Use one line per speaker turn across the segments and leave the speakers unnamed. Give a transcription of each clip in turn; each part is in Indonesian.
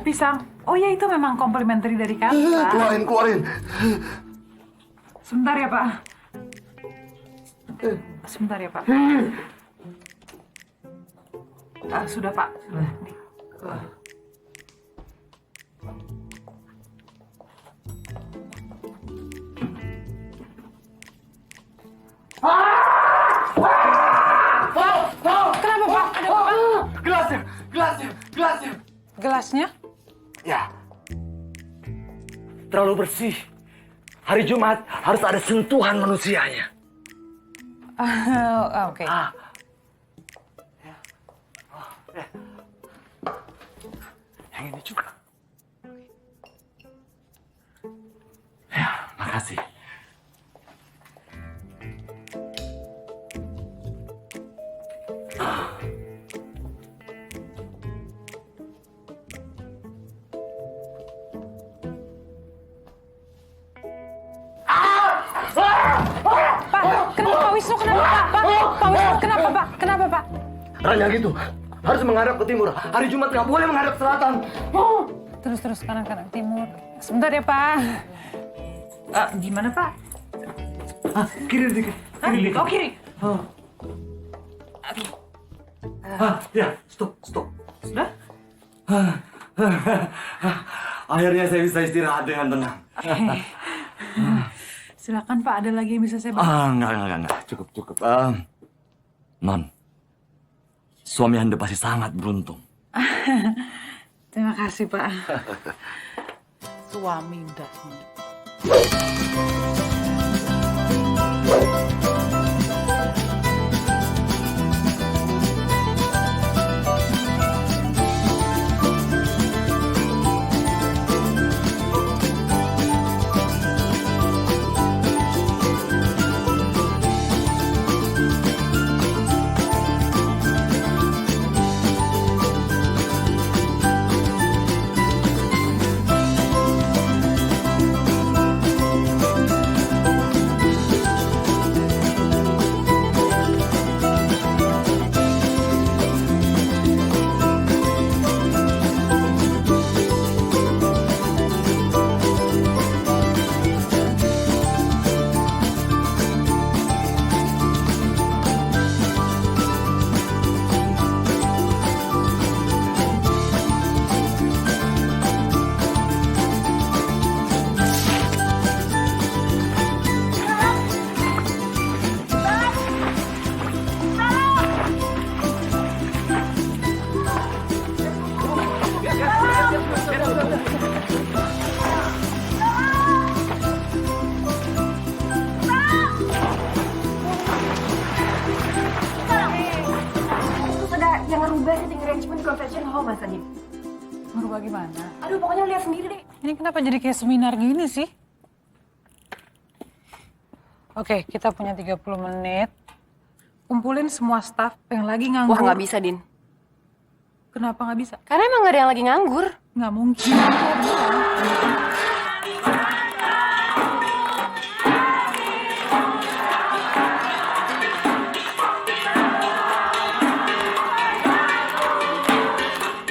Pisang. Oh ya, itu memang komplimentari dari kami, Pak.
Keluarin.
Sebentar ya, Pak. Sebentar ya, Pak. Sudah, Pak. Sudah. Nih. Kenapa, Pak? Ada apa?
Gelasnya.
Gelasnya?
Ya. Terlalu bersih. Hari Jumat harus ada sentuhan manusianya.
Oke.
Yang ini juga. Ya, makasih.
Pak, kenapa Pak Wisnu? Kenapa, Pak? Pak Wisnu, kenapa, Pak? Kenapa, Pak?
Ranya gitu. Harus menghadap ke timur. Hari Jumat nggak boleh menghadap ke selatan.
Terus kanan timur. Sebentar ya, Pak. Gimana, Pak?
Kiri dikit. Kiri dikit.
Oh, kiri.
Ya, stop.
Sudah?
Akhirnya saya bisa istirahat dengan tenang.
Silakan, Pak. Ada lagi yang bisa saya bantu?
Enggak. Cukup. Non, suami Anda pasti sangat beruntung.
Terima kasih, Pak. Suami indahnya.
Yang ngerubah setting arrangement convention hall, Mas Adib.
Merubah gimana?
Aduh, pokoknya lihat sendiri deh.
Ini kenapa jadi kayak seminar gini sih? Oke, kita punya 30 menit. Kumpulin semua staf yang lagi nganggur.
Wah, nggak bisa, Din.
Kenapa nggak bisa?
Karena emang nggak ada yang lagi nganggur.
Nggak mungkin.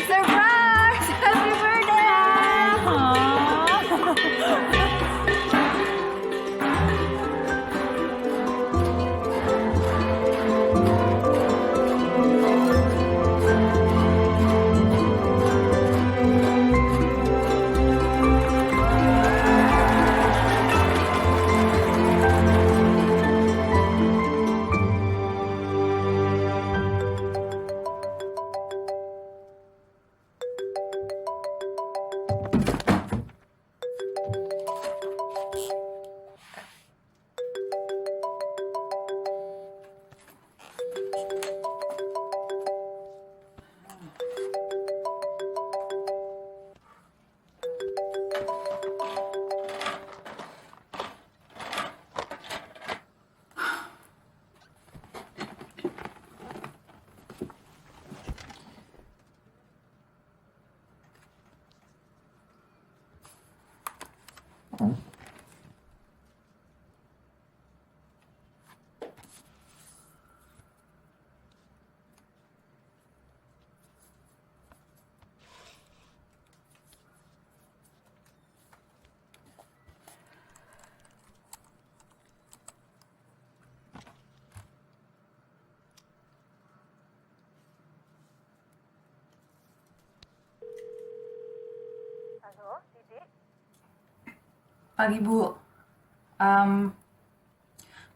Surprise! Happy birthday!
Pagi, Bu. Em,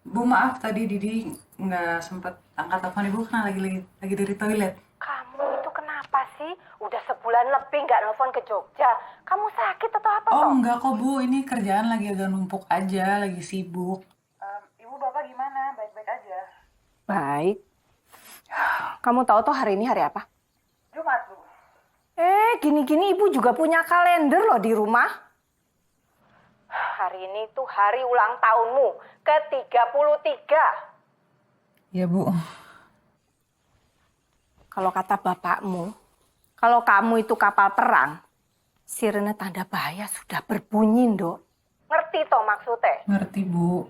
Bu, maaf tadi Didi nggak sempet angkat telepon Ibu karena lagi dari toilet.
Kamu itu kenapa sih? Udah sebulan lebih nggak nelfon ke Jogja. Kamu sakit atau apa
Oh,
toh?
enggak kok, Bu. Ini kerjaan lagi agak numpuk aja, lagi sibuk. Ibu Bapak gimana? Baik-baik aja?
Baik. Kamu tahu toh hari ini hari apa?
Jumat, Bu.
Gini-gini ibu juga punya kalender loh di rumah. Hari ini tuh hari ulang tahunmu ke-33.
Ya, Bu.
Kalau kata bapakmu, kalau kamu itu kapal perang, sirene tanda bahaya sudah berbunyi, Nduk. Ngerti toh maksudnya?
Ngerti, Bu.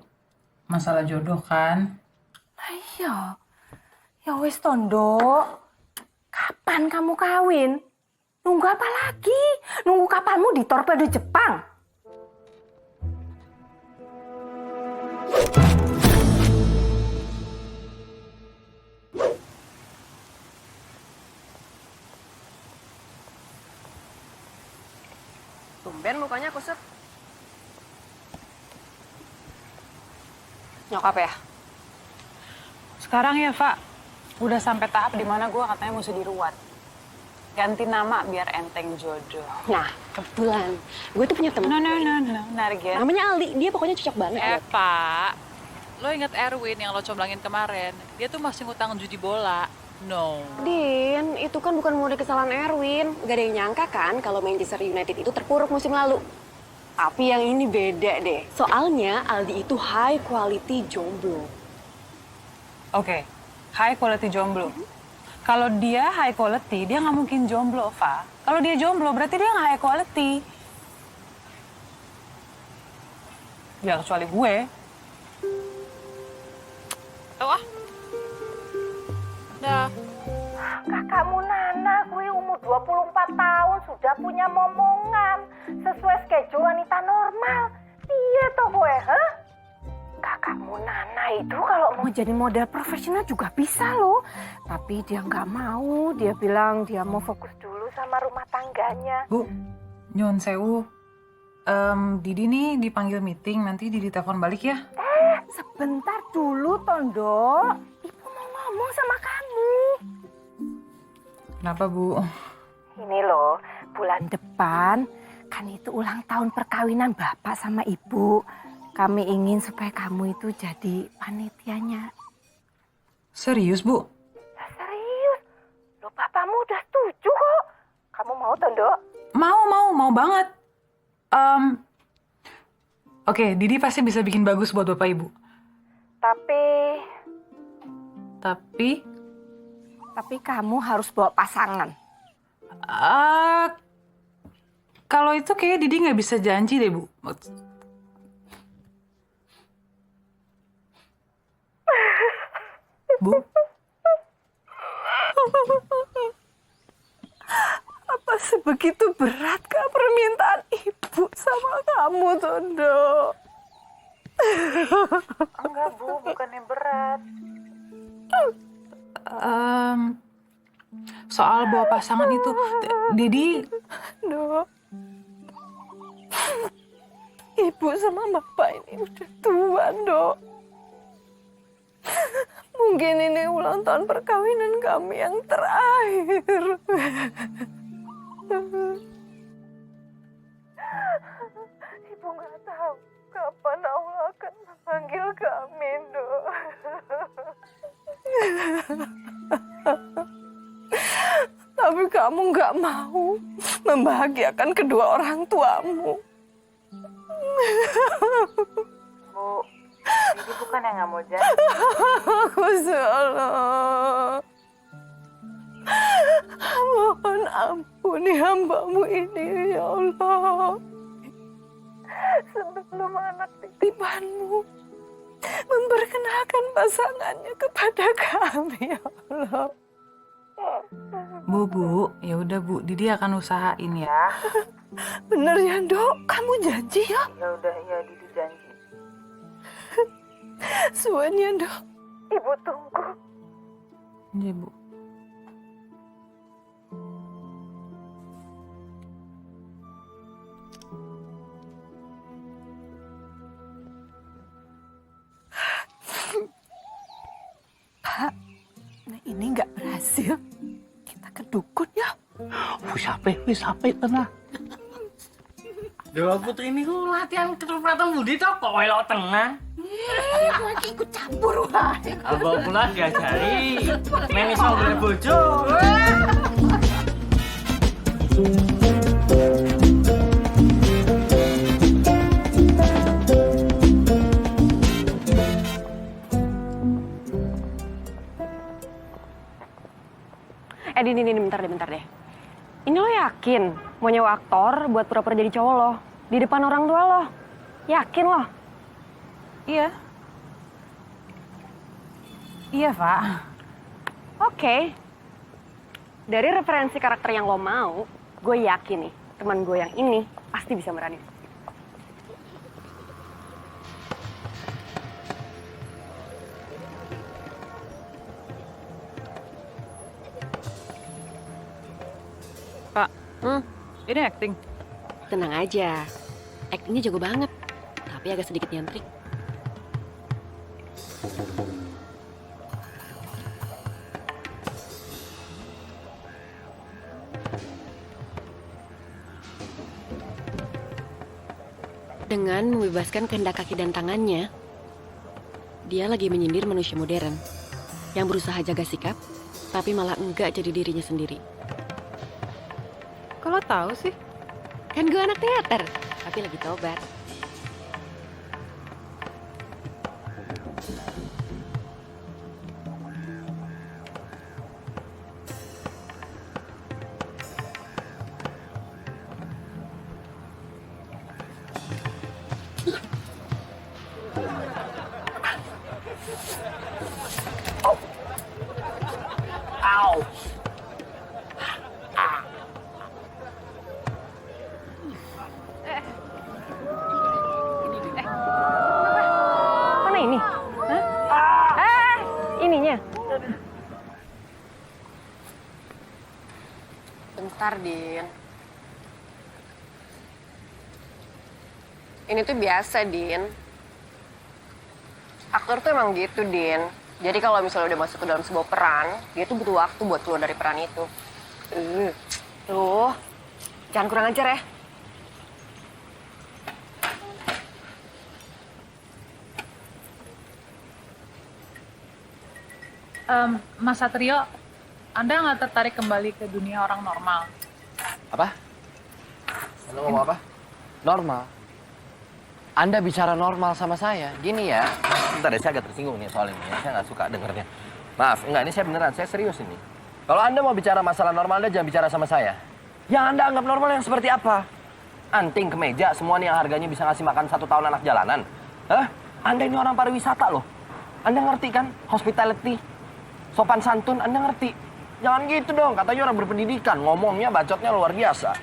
Masalah jodoh kan?
Iya. Ya wis toh, Nduk. Kapan kamu kawin? Nunggu apa lagi? Nunggu kapalmu di torpedo Jepang. Tumben mukanya kusut. Nyokap ya?
Sekarang ya, Pak. Udah sampai tahap dimana gue katanya mesti diruat. Ganti nama biar enteng jodoh.
Nah, kebetulan gue tuh punya temen.
No. Nargen.
Namanya Aldi, dia pokoknya cocok banget.
Pak, lo inget Erwin yang lo comblangin kemarin? Dia tuh masih ngutang judi bola. No.
Din, itu kan bukan murni kesalahan Erwin. Gak ada yang nyangka kan kalau Manchester United itu terpuruk musim lalu. Tapi yang ini beda deh. Soalnya Aldi itu high quality jomblo.
Oke, high quality jomblo. Kalau dia high quality, dia nggak mungkin jomblo, Fa. Kalau dia jomblo, berarti dia nggak high quality. Ya, kecuali gue.
Tahu ah? Dah.
Kakakmu Nana, gue umur 24 tahun sudah punya momongan. Sesuai schedule wanita normal. Iya toh gue, hah? Kakakmu Nana itu kalau mau jadi model profesional juga bisa loh. Tapi dia nggak mau. Dia bilang dia mau fokus dulu sama rumah tangganya.
Bu, nyun sewu. Didi nih dipanggil meeting, nanti Didi telepon balik ya.
Sebentar dulu, Tondo. Ibu mau ngomong sama kamu.
Kenapa, Bu?
Ini loh, bulan depan kan itu ulang tahun perkawinan Bapak sama Ibu. Kami ingin supaya kamu itu jadi panitianya.
Serius, Bu?
Ya, serius. Loh, Bapakmu udah setuju kok. Kamu mau, Tondo?
Mau banget. Oke, Didi pasti bisa bikin bagus buat Bapak Ibu.
Tapi kamu harus bawa pasangan.
Kalau itu kayak Didi nggak bisa janji deh, Bu. Bu?
Apa sebegitu beratkah permintaan Ibu sama kamu, Tondo?
Enggak, Bu. Bukannya berat. Soal bawa pasangan itu, Didi...
Dok, Ibu sama Bapak ini udah tua, Dok. Mungkin ini ulang tahun perkawinan kami yang terakhir. Ibu nggak tahu kapan Allah akan memanggil kami, Dok. Tapi kamu nggak mau membahagiakan kedua orang tuamu.
Bu, Didi bukan yang nggak mau janji.
Aku salah. Mohon ampuni hambamu ini, ya Allah. Sebelum anak titipanmu memperkenalkan pasangannya kepada kami, ya Allah.
Bu, ya udah Bu, Didi akan usahain ya.
Bener ya, Dok? Kamu janji ya?
Ya udah, ya Didi janji.
Suanya, Dok. Ibu tunggu.
Iya, Bu.
hasil, kita ke dukun ya.
Wis sampai tenang.
Dewa Putri ini ku latihan keturunatan budi toh kok welok tenang.
Lagi ikut campur wae.
Abang pula diajari. Meni soal bojo.
Din, bentar deh. Ini lo yakin mau nyewa aktor buat pura-pura jadi cowok lo? Di depan orang tua lo? Yakin lo?
Iya. Iya, Pak.
Oke. Dari referensi karakter yang lo mau, gue yakin nih, teman gue yang ini pasti bisa meranin.
Pak, ini acting.
Tenang aja, aktingnya jago banget, tapi agak sedikit nyentrik. Dengan membebaskan kehendak kaki dan tangannya, dia lagi menyindir manusia modern yang berusaha jaga sikap, tapi malah enggak jadi dirinya sendiri.
Kalau tahu sih?
Kan gue anak teater, tapi lagi tobat. Mana ini? Hah? Ininya. Bentar, Din. Ini tuh biasa, Din. Aktor tuh emang gitu, Din. Jadi kalau misalnya udah masuk ke dalam sebuah peran, dia tuh butuh waktu buat keluar dari peran itu. Tuh, jangan kurang ajar ya.
Mas Satrio, Anda nggak tertarik kembali ke dunia orang normal?
Apa? Anda ngomong apa? Normal. Anda bicara normal sama saya. Gini ya. Bentar deh, saya agak tersinggung nih soal ini. Saya nggak suka dengernya. Maaf, enggak, ini saya beneran. Saya serius ini. Kalau Anda mau bicara masalah normal, Anda jangan bicara sama saya. Yang Anda anggap normal yang seperti apa? Anting, kemeja, semua nih yang harganya bisa ngasih makan 1 tahun anak jalanan. Hah? Anda ini orang pariwisata loh. Anda ngerti kan? Hospitality. Sopan santun, Anda ngerti. Jangan gitu dong, katanya orang berpendidikan. Ngomongnya, bacotnya luar biasa.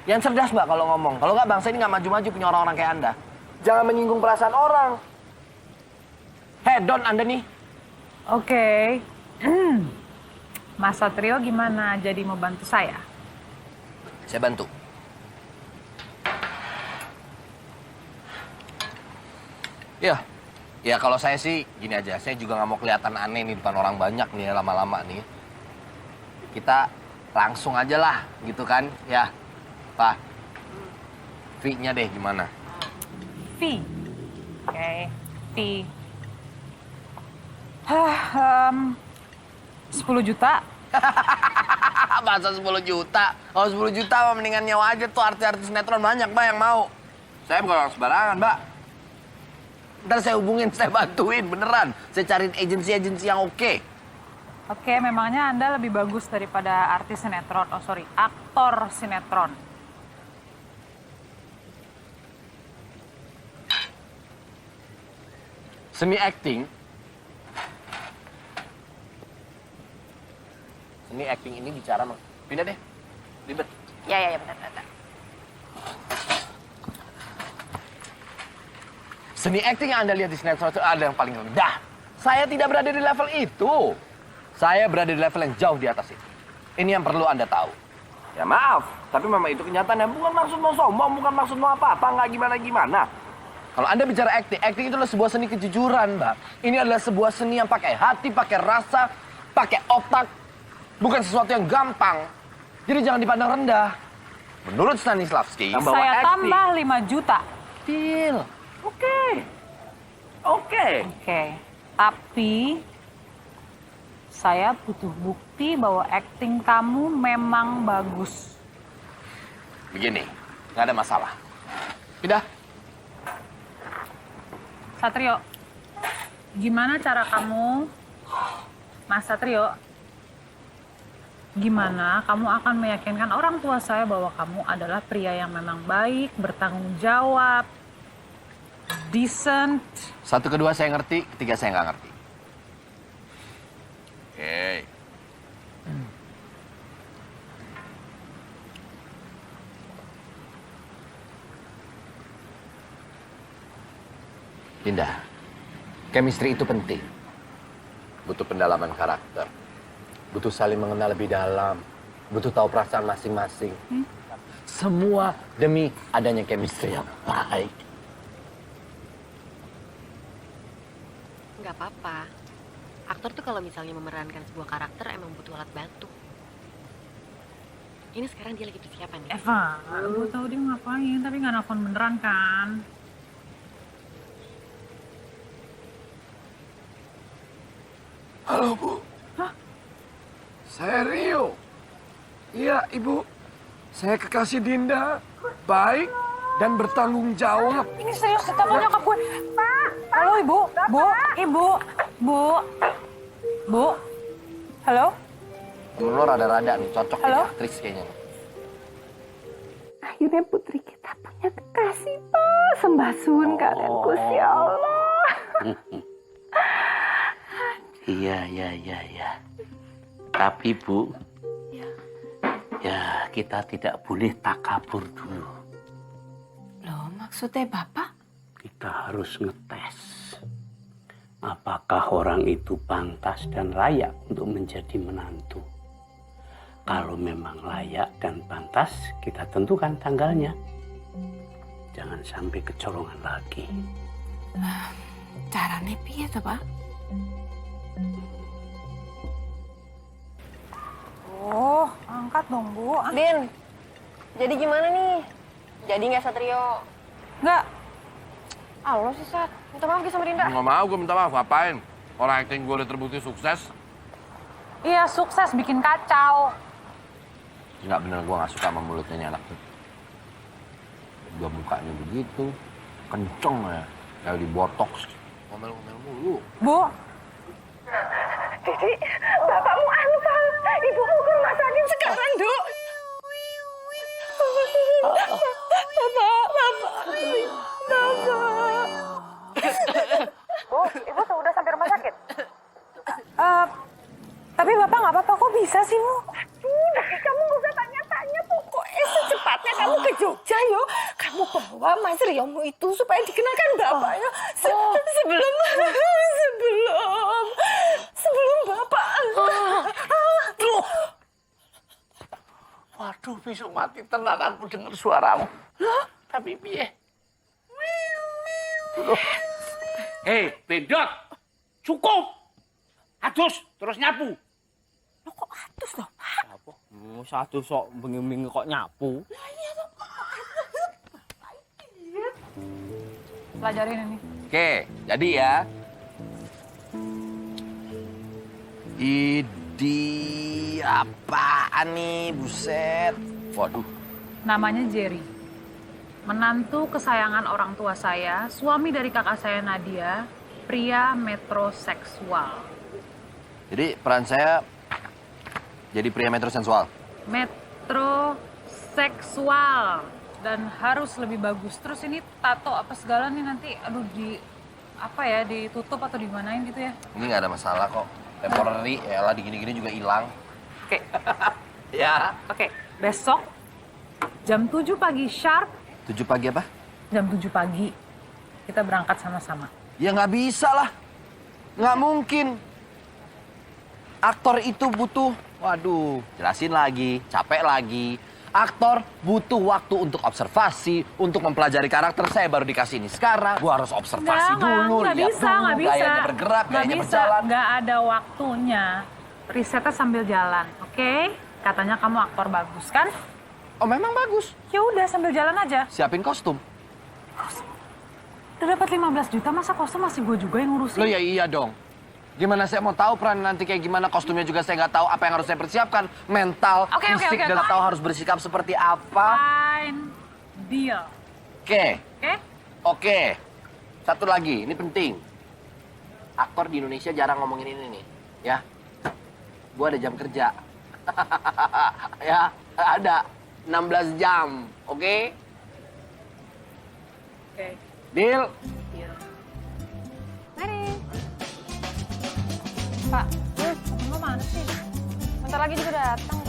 Yang cerdas Mbak kalau ngomong. Kalau nggak bangsa ini nggak maju-maju punya orang-orang kayak Anda. Jangan menyinggung perasaan orang. Hedon Anda nih.
Oke. Mas Satrio gimana jadi mau bantu saya?
Saya bantu. Ya kalau saya sih gini aja. Saya juga nggak mau kelihatan aneh nih depan orang banyak nih lama-lama nih. Kita langsung aja lah gitu kan. Ya, Pak. Fee-nya deh gimana?
Fee. Oke, fee. 10 juta.
Masa 10 juta? Kalau 10 juta mendingan nyewa aja tuh artis-artis sinetron banyak Mbak yang mau. Saya bukan orang sembarangan Mbak. Ntar saya hubungin, saya bantuin beneran. Saya cariin agensi-agensi yang oke.
Oke, memangnya Anda lebih bagus daripada artis sinetron. Oh sorry, aktor sinetron.
Seni acting. Seni acting ini bicara pindah deh. Ribet.
Ya, benar.
Seni acting yang Anda lihat di sinetron itu ada yang paling rendah. Saya tidak berada di level itu. Saya berada di level yang jauh di atas itu. Ini yang perlu Anda tahu. Ya maaf, tapi memang itu kenyataannya. Bukan maksud mau sombong, bukan maksud mau apa-apa, nggak gimana-gimana. Kalau Anda bicara acting itu adalah sebuah seni kejujuran, Mbak. Ini adalah sebuah seni yang pakai hati, pakai rasa, pakai otak. Bukan sesuatu yang gampang. Jadi jangan dipandang rendah. Menurut Stanislavski,
Saya tambah 5 juta.
deal.
Oke.
Oke, tapi saya butuh bukti bahwa akting kamu memang bagus.
Begini, nggak ada masalah. Pindah.
Satrio, gimana cara kamu, Mas Satrio, gimana kamu akan meyakinkan orang tua saya bahwa kamu adalah pria yang memang baik, bertanggung jawab, decent.
1, 2 saya ngerti, 3 saya nggak ngerti. Oke. Pindah. Chemistry itu penting. Butuh pendalaman karakter. Butuh saling mengenal lebih dalam. Butuh tahu perasaan masing-masing. Semua demi adanya chemistry yang baik.
Nggak apa-apa. Aktor tuh kalau misalnya memerankan sebuah karakter emang butuh alat bantu. Ini sekarang dia lagi persiapan ya.
Eva, gue tahu dia ngapain, tapi nggak nelfon beneran kan?
Halo, Bu.
Hah?
Saya Rio. Iya, Ibu. Saya kekasih Dinda. Baik dan bertanggung jawab.
Ini serius, ditelepon nyokap gue. Pak! Halo, Ibu. Bu, Ibu. Bu. Bu. Halo?
Temen lo rada-rada nih, cocok
Halo?
jadi aktris kayaknya.
Akhirnya putri kita punya kekasih, Pak. Sembah suwun kalian Gusti Allah.
Iya. Tapi Bu, ya kita tidak boleh takabur dulu.
Loh, maksudnya Bapak?
Kita harus ngetes. Apakah orang itu pantas dan layak untuk menjadi menantu? Kalau memang layak dan pantas, kita tentukan tanggalnya. Jangan sampai kecolongan lagi.
Caranya piye toh, Pak?
Oh, angkat dong, Bu.
Din, jadi gimana nih? Jadi nggak Satrio?
Nggak.
Allah sih, Sat. Minta maaf sama Dinda.
Nggak mau, gue minta maaf. Ngapain? Orang acting gue udah terbukti sukses.
Iya, sukses bikin kacau.
Nggak bener, gue nggak suka sama mulutnya nih anak tuh. Gue mukanya begitu, kenceng ya, kayak di botox. Ngomel-ngomel mulu.
Bu,
Didi, bapakmu anu, Pak. Ibumu ke rumah sakit sekarang, Duk.
Bu, Ibu udah sampai rumah sakit? Tapi Bapak nggak apa-apa, kok bisa sih, Bu?
Udah, kamu nggak usah tanya-tanya. Pokoknya secepatnya kamu ke Jogja, yo. Kamu bawa Mas Riomu itu supaya dikenalkan Bapak, yo. Sebelum Bapak.
Waduh, besok mati tenan aku dengar suaramu. Tapi piye? Hei, Bedot! Cukup! Adus, terus nyapu.
Loh, kok atus toh?
Apa? Satu sok bengi-bengi kok nyapu.
Pelajarin ini.
Oke, jadi ya. Idi apaan nih, buset. Waduh.
Namanya Jerry. Menantu kesayangan orang tua saya, suami dari kakak saya Nadia, pria metroseksual.
Jadi peran saya jadi pria metroseksual.
Metroseksual. Dan harus lebih bagus. Terus ini tato apa segala nih nanti, aduh ditutup atau dimanain gitu ya.
Ini nggak ada masalah kok. Temporary, ya lah digini-gini juga hilang.
Oke,
Ya.
oke. Besok jam 7 pagi sharp,
7 pagi apa?
jam 7 pagi kita berangkat sama-sama.
Ya nggak bisa lah. Nggak mungkin. Aktor itu butuh, waduh, jelasin lagi, capek lagi. Aktor butuh waktu untuk observasi, untuk mempelajari karakter. Saya baru dikasih ini sekarang. Gua harus observasi dulu,
nggak
lihat
bisa,
dulu
nggak bisa.
gayanya bergerak,
Nggak
gayanya
bisa,
berjalan.
nggak ada waktunya. risetnya sambil jalan, oke? Katanya kamu aktor bagus kan?
Oh memang bagus.
Ya udah sambil jalan aja.
Siapin kostum.
Udah dapat 15 juta, masa kostum masih gue juga yang ngurusin?
Loh ya iya dong. Gimana saya mau tahu peran nanti kayak gimana, kostumnya juga saya nggak tahu apa yang harus saya persiapkan. Mental,
Oke,
fisik, dan
fine.
tahu harus bersikap seperti apa.
Fine. Deal.
Oke,
Oke?
oke. Satu lagi, ini penting. Aktor di Indonesia jarang ngomongin ini nih, ya. Gua ada jam kerja. Ya, ada 16 jam, oke?
Oke.
Deal?
Mari. Pak, kamu mana sih? Bentar lagi juga datang.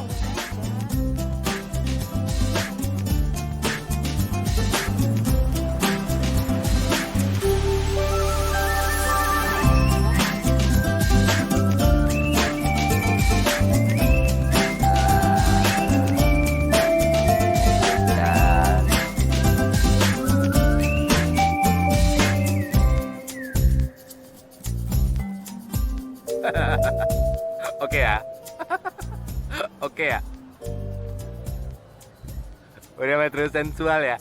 Oke ya. Oke ya. Udah metro sensual ya.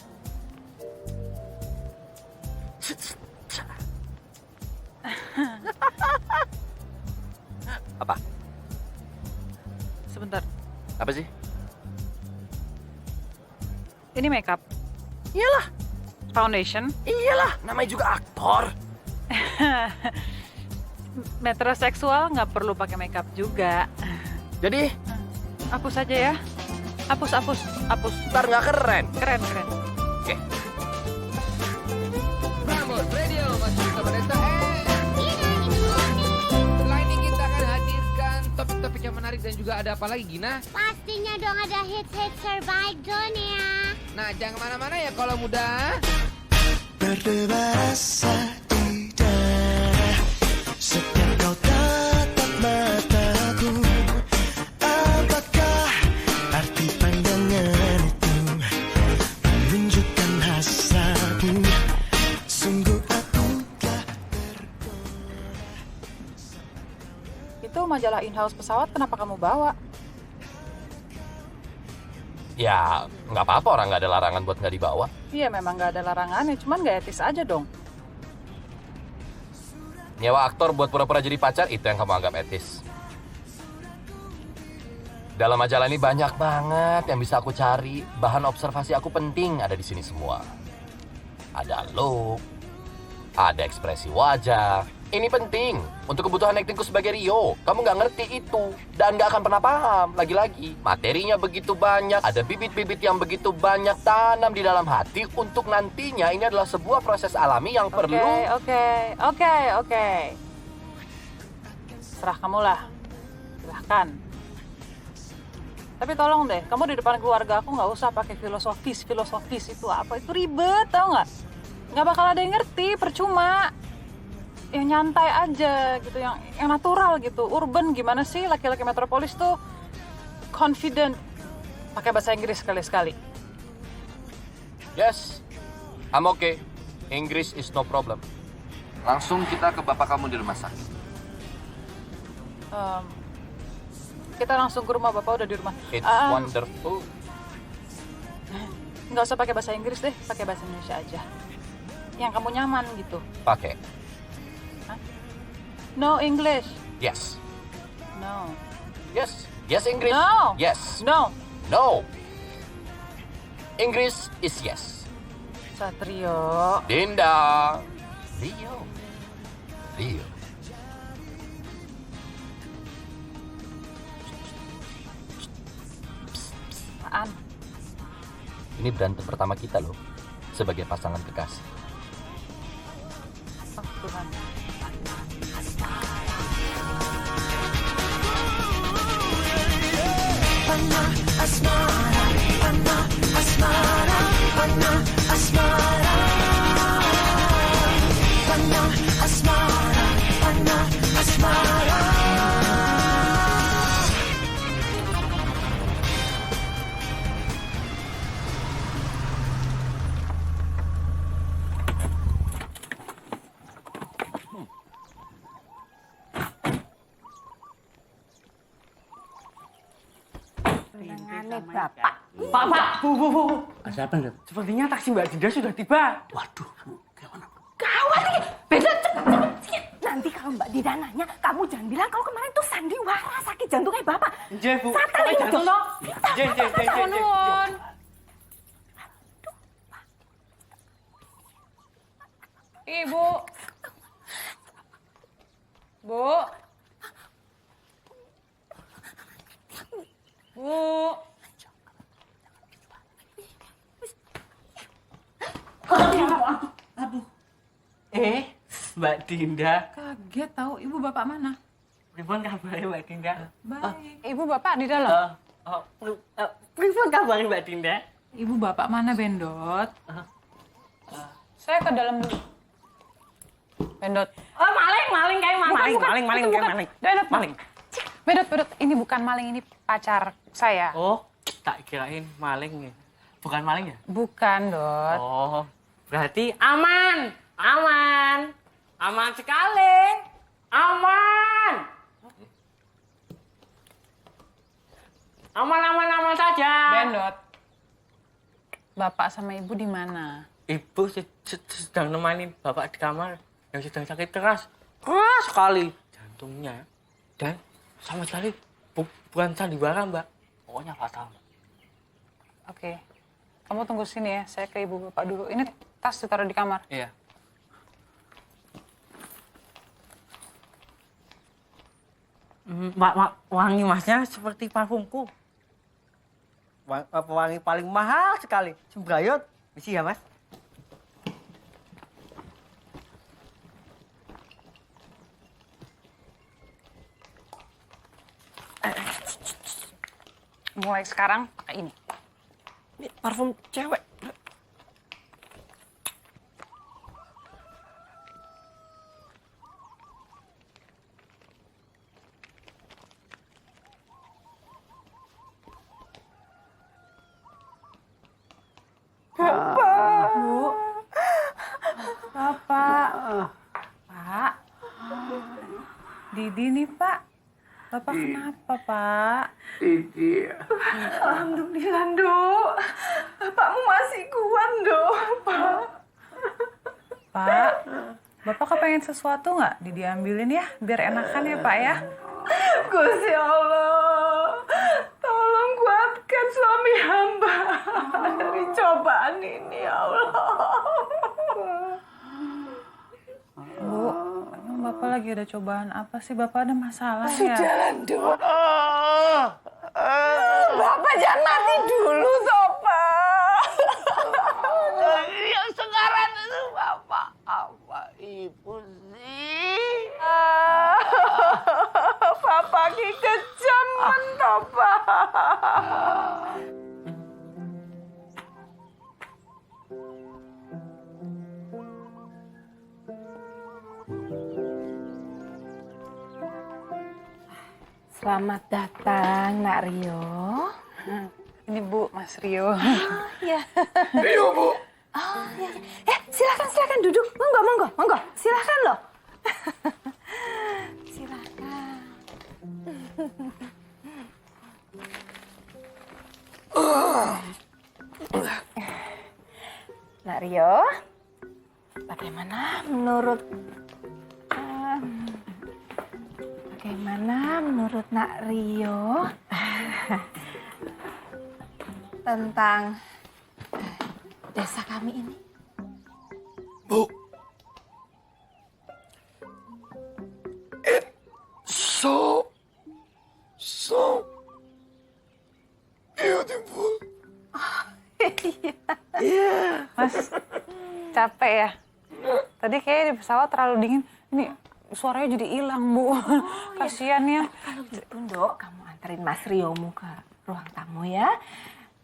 Apa?
Sebentar.
Apa sih?
Ini makeup.
Iyalah.
Foundation.
Iyalah, namanya juga aktor.
Metroseksual nggak perlu pakai makeup juga.
Jadi,
Hapus aja ya. Hapus.
ntar nggak keren.
Keren.
Oke.
Prambors Radio masih bersama Desa. Selain ini kita akan hadirkan topik-topik yang menarik dan juga ada apa lagi, Gina?
Pastinya dong ada hits-hits terbaik dunia.
Nah, jangan kemana-mana ya kalau muda.
Berdebar rasa di dada setiap kau tatap mataku. Apakah arti pandangan itu menunjukkan hasratmu? Sungguh aku telah tergoda.
Itu majalah in-house pesawat kenapa kamu bawa?
Ya, nggak apa-apa, orang nggak ada larangan buat nggak dibawa.
Iya memang nggak ada larangannya, cuman nggak etis aja dong.
Nyewa aktor buat pura-pura jadi pacar, itu yang kamu anggap etis. Dalam majalah ini banyak banget yang bisa aku cari. Bahan observasi aku penting ada di sini semua. Ada look, ada ekspresi wajah. Ini penting untuk kebutuhan aktingku sebagai Rio. Kamu nggak ngerti itu dan nggak akan pernah paham. Lagi-lagi, materinya begitu banyak, ada bibit-bibit yang begitu banyak tanam di dalam hati untuk nantinya ini adalah sebuah proses alami yang perlu.
Oke. Serah kamu lah. Silahkan. Tapi tolong deh, kamu di depan keluarga aku nggak usah pakai filosofis itu apa? Itu ribet, tau nggak? Nggak bakal ada yang ngerti, percuma. Yang nyantai aja gitu, yang natural gitu. Urban gimana sih laki-laki metropolis tuh confident. Pakai bahasa Inggris sekali-sekali.
Yes, I'm okay. English is no problem. Langsung kita ke bapak kamu di rumah sakit.
Kita langsung ke rumah, bapak udah di rumah.
It's wonderful.
Nggak usah pakai bahasa Inggris deh, pakai bahasa Indonesia aja. Yang kamu nyaman gitu.
Pakai.
No English.
Yes.
No.
Yes. Yes, English.
No.
Yes.
No.
No. English is yes.
Satrio.
Dinda. Rio.
Apaan?
Ini berantem pertama kita loh. Sebagai pasangan kekasih.
Oh, Tuhan.
Senengane Bapak.
Pak, Bu.
Siapa nih?
Sepertinya taksi Mbak Dinda sudah tiba.
Waduh, Bu. Gimana?
Gawat ini. Beda cepet. Nanti kalau Mbak Dinda nanya, kamu jangan bilang kalau kemarin tuh sandiwara sakit jantungnya Bapak.
Nggih, Bu.
Fatal ini
Jantung,
dong.
Nggih.
Nuwun. Ibu. Bu. Bu.
Aduh. Mbak Dinda.
Kaget tahu ibu bapak mana?
Pripun kabarnya Mbak Dinda?
Baik.
Ibu bapak di dalam.
Pripun kabarnya Mbak Dinda?
Ibu bapak mana Bendot?
Saya ke dalam dulu. Bendot.
Maling kayak maling.
Bendot, maling. Bendot, ini bukan maling, ini pacar saya.
Oh, tak kirain maling ya. Bukan maling ya?
Bukan, Dot.
Oh, berarti aman. Aman sekali. Aman saja.
Bendot. Bapak sama ibu di mana?
Ibu sedang nemani bapak di kamar yang sedang sakit keras sekali jantungnya, dan sama sekali bukan sandiwara, Mbak. Pokoknya fatal.
Oke. Kamu tunggu sini ya, saya ke ibu bapak dulu. Ini tas ditaruh di kamar.
Iya. Wangi masnya seperti parfumku. Wangi paling mahal sekali. Sembrayot. Misi ya, Mas?
Mulai sekarang pakai ini.
Ini parfum cewek.
Bu. Bapak. Pak. Didi nih, Pak. Bapak kenapa, Pak?
Didi.
Alhamdulillah, Dok. Bapakmu masih kuat, Dok.
Pak, Bapak kepengen sesuatu nggak? Didi ambilin ya, biar enakan ya, Pak ya.
Gusti Allah, tolong kuatkan suami hamba dari cobaan ini, ya Allah.
Bu, emang Bapak lagi ada cobaan apa sih? Bapak ada masalah ya?
Sudah, Dok. Bapak jangan mati dulu, Sopa.
Yang sekarang itu Bapak apa Ibu sih?
Bapak ki kejam Sopa. Selamat datang, Nak Rio.
Ini Bu, Mas Rio.
Ya.
Rio, Bu.
Oh, ya. Silakan duduk. Monggo. Silakan loh. Silakan. Nak Rio, bagaimana menurut Nak Rio tentang desa kami ini?
Bu. It's so beautiful.
Mas, capek ya? Tadi kayaknya di pesawat terlalu dingin. Ini suaranya jadi hilang, Bu. Kasian ya.
Kalau gitu, Dok, kamu anterin Mas Riomu ke ruang tamu ya.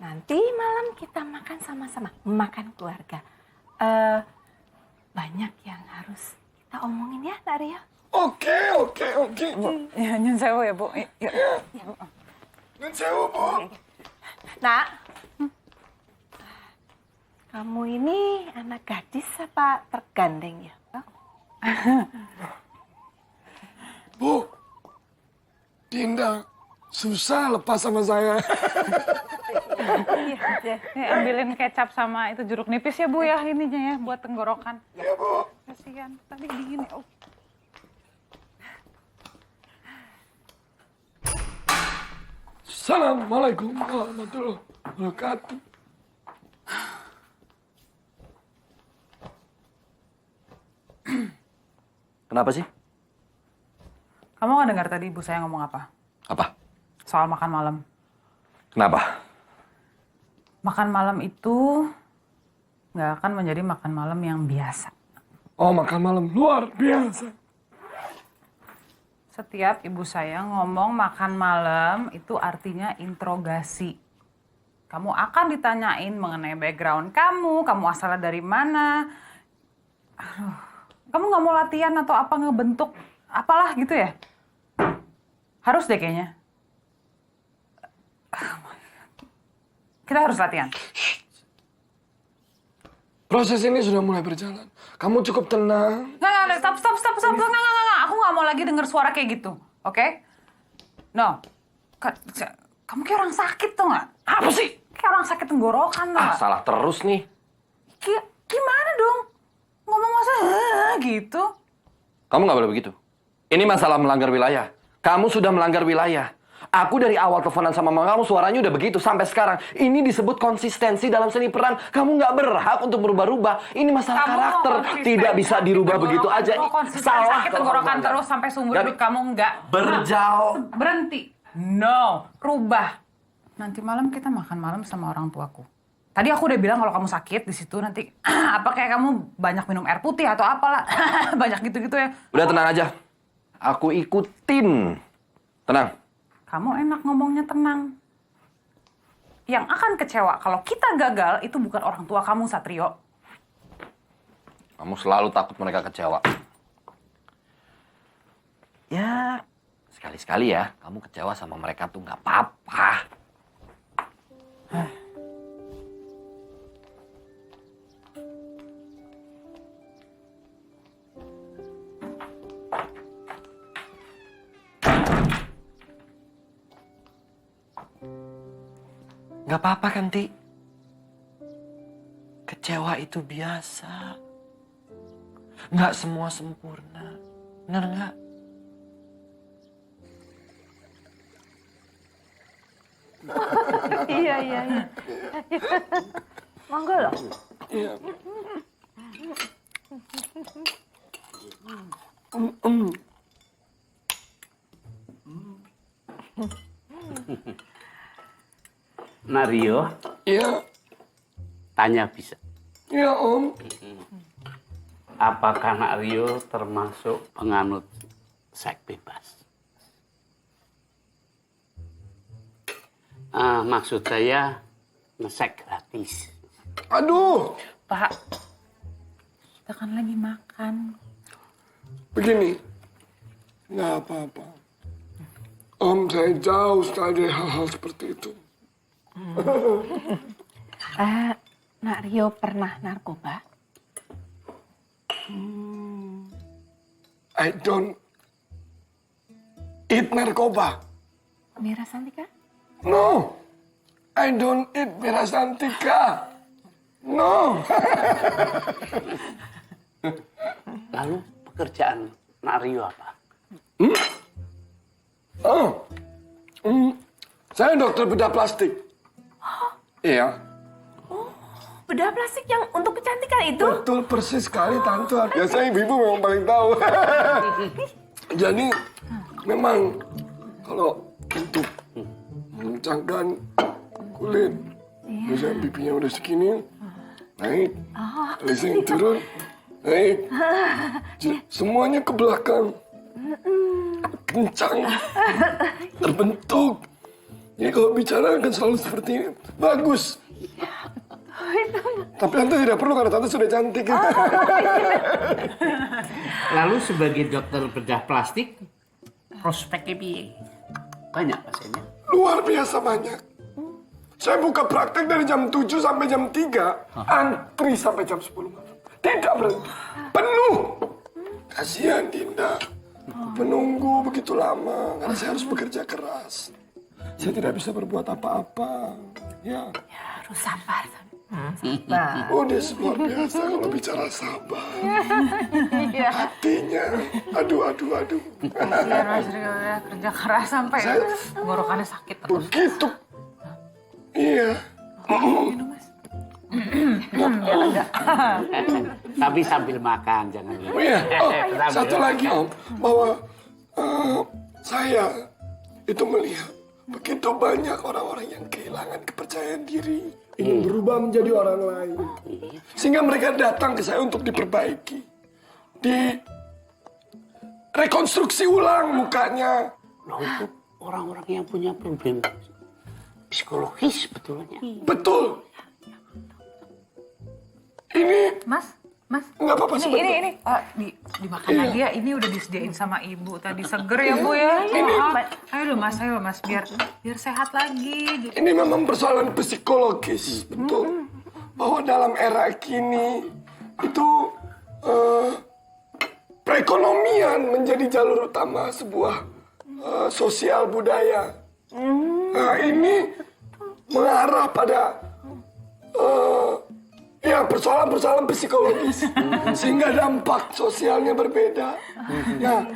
Nanti malam kita makan sama-sama, makan keluarga. Banyak yang harus kita omongin ya, Nak Rio.
Oke.
Bu, ya, nyun sewu ya, Bu. Yuk.
Nyun sewu, Bu.
Nak, kamu ini anak gadis apa tergandeng ya?
Bu, Dinda Susah lepas sama saya.
Iya, nih ambilin kecap sama itu jeruk nipis ya Bu ya ininya ya buat tenggorokan.
Iya Bu.
Kasihan, tadi dingin ya.
Assalamualaikum warahmatullahi wabarakatuh.
Kenapa sih?
Kamu nggak dengar tadi ibu saya ngomong apa?
Apa?
Soal makan malam.
Kenapa?
Makan malam itu nggak akan menjadi makan malam yang biasa.
Oh, makan malam luar biasa.
Setiap ibu saya ngomong makan malam itu artinya interogasi. Kamu akan ditanyain mengenai background kamu asalnya dari mana. Aduh, kamu nggak mau latihan atau apa ngebentuk apalah gitu ya? Harus deh kayaknya. Kita harus latihan.
Proses ini sudah mulai berjalan. Kamu cukup tenang.
Nggak, stop. Nggak. Aku nggak mau lagi dengar suara kayak gitu, oke? No. Kamu kayak orang sakit tuh nggak?
Apa sih?
Kayak orang sakit tenggorokan tuh nggak?
Salah terus nih.
Gimana dong? Ngomong masa gitu?
Kamu nggak boleh begitu. Ini masalah melanggar wilayah. Kamu sudah melanggar wilayah. Aku dari awal teleponan sama mama kamu suaranya udah begitu sampai sekarang. Ini disebut konsistensi dalam seni peran. Kamu nggak berhak untuk berubah-ubah. Ini masalah karakter. Tidak bisa dirubah begitu aja.
Salah sakit tenggorokan terus sampai seumur hidup kamu nggak
berjauh.
Berhenti. No, rubah. Nanti malam kita makan malam sama orang tuaku. Tadi aku udah bilang kalau kamu sakit di situ nanti apa kayak kamu banyak minum air putih atau apalah. Banyak gitu-gitu ya.
Udah tenang aja. Aku ikutin. Tenang.
Kamu enak ngomongnya tenang. Yang akan kecewa kalau kita gagal itu bukan orang tua kamu, Satrio.
Kamu selalu takut mereka kecewa. Ya, sekali-sekali ya, kamu kecewa sama mereka tuh nggak apa-apa. Gak apa-apa kan, Ti? Kecewa itu biasa. Gak semua sempurna. Bener gak?
Iya. Monggo loh.
Iya.
Nario.
Iya.
Tanya bisa.
Iya, Om.
Apakah Nario termasuk penganut seks bebas? Maksud saya ngesek gratis.
Aduh.
Pak, kita kan lagi makan.
Begini. Nggak apa-apa. Om, saya jauh sekali dari hal-hal seperti itu.
Nak Rio pernah narkoba?
I don't eat narkoba.
Mira Santika?
No, I don't eat Mira Santika. No.
Lalu pekerjaan Nak Rio apa?
Saya dokter bedah plastik. Iya.
Bedah plastik yang untuk kecantikan itu?
Betul, persis sekali, Tante. Biasanya ibu-ibu memang paling tahu. Jadi, memang kalau untuk mengencangkan kulit, misalnya pipinya udah segini, naik, alisnya turun, naik, semuanya ke belakang, kencang, terbentuk. Jadi kalau bicara akan selalu seperti ini, bagus. Tapi Tante tidak perlu karena Tante sudah cantik.
Lalu sebagai dokter bedah plastik, prospeknya piye? Banyak pasiennya?
Luar biasa banyak. Saya buka praktek dari jam 7 sampai jam 3, antri sampai jam 10 malam. Tidak berhenti. Penuh. Kasihan Dinda. Menunggu begitu lama, karena saya harus bekerja keras. saya tidak bisa berbuat apa-apa. Ya.
Harus sabar.
Udah luar biasa kalau bicara sabar. Hatinya, aduh.
Kasihan Mas Rio ya, kerja keras sampai tenggorokannya sakit terus.
Begitu. Iya.
Tapi sambil makan, jangan lupa.
Iya. Satu lagi Om, bahwa saya itu melihat begitu banyak orang-orang yang kehilangan kepercayaan diri, ingin berubah menjadi orang lain, sehingga mereka datang ke saya untuk diperbaiki, rekonstruksi ulang mukanya.
Loh, itu orang-orang yang punya problem psikologis sebetulnya.
Betul. Ini
Mas,
nggak apa-apa sebentar.
ini. Oh, dimakan lagi ya. Ini udah disediain sama ibu tadi, seger ya Bu ya. Ayo mas, biar sehat lagi.
Ini memang persoalan psikologis, betul. Bahwa dalam era kini itu perekonomian menjadi jalur utama sebuah sosial budaya. Nah ini mengarah pada persoalan-persoalan psikologis, sehingga dampak sosialnya berbeda. Ya.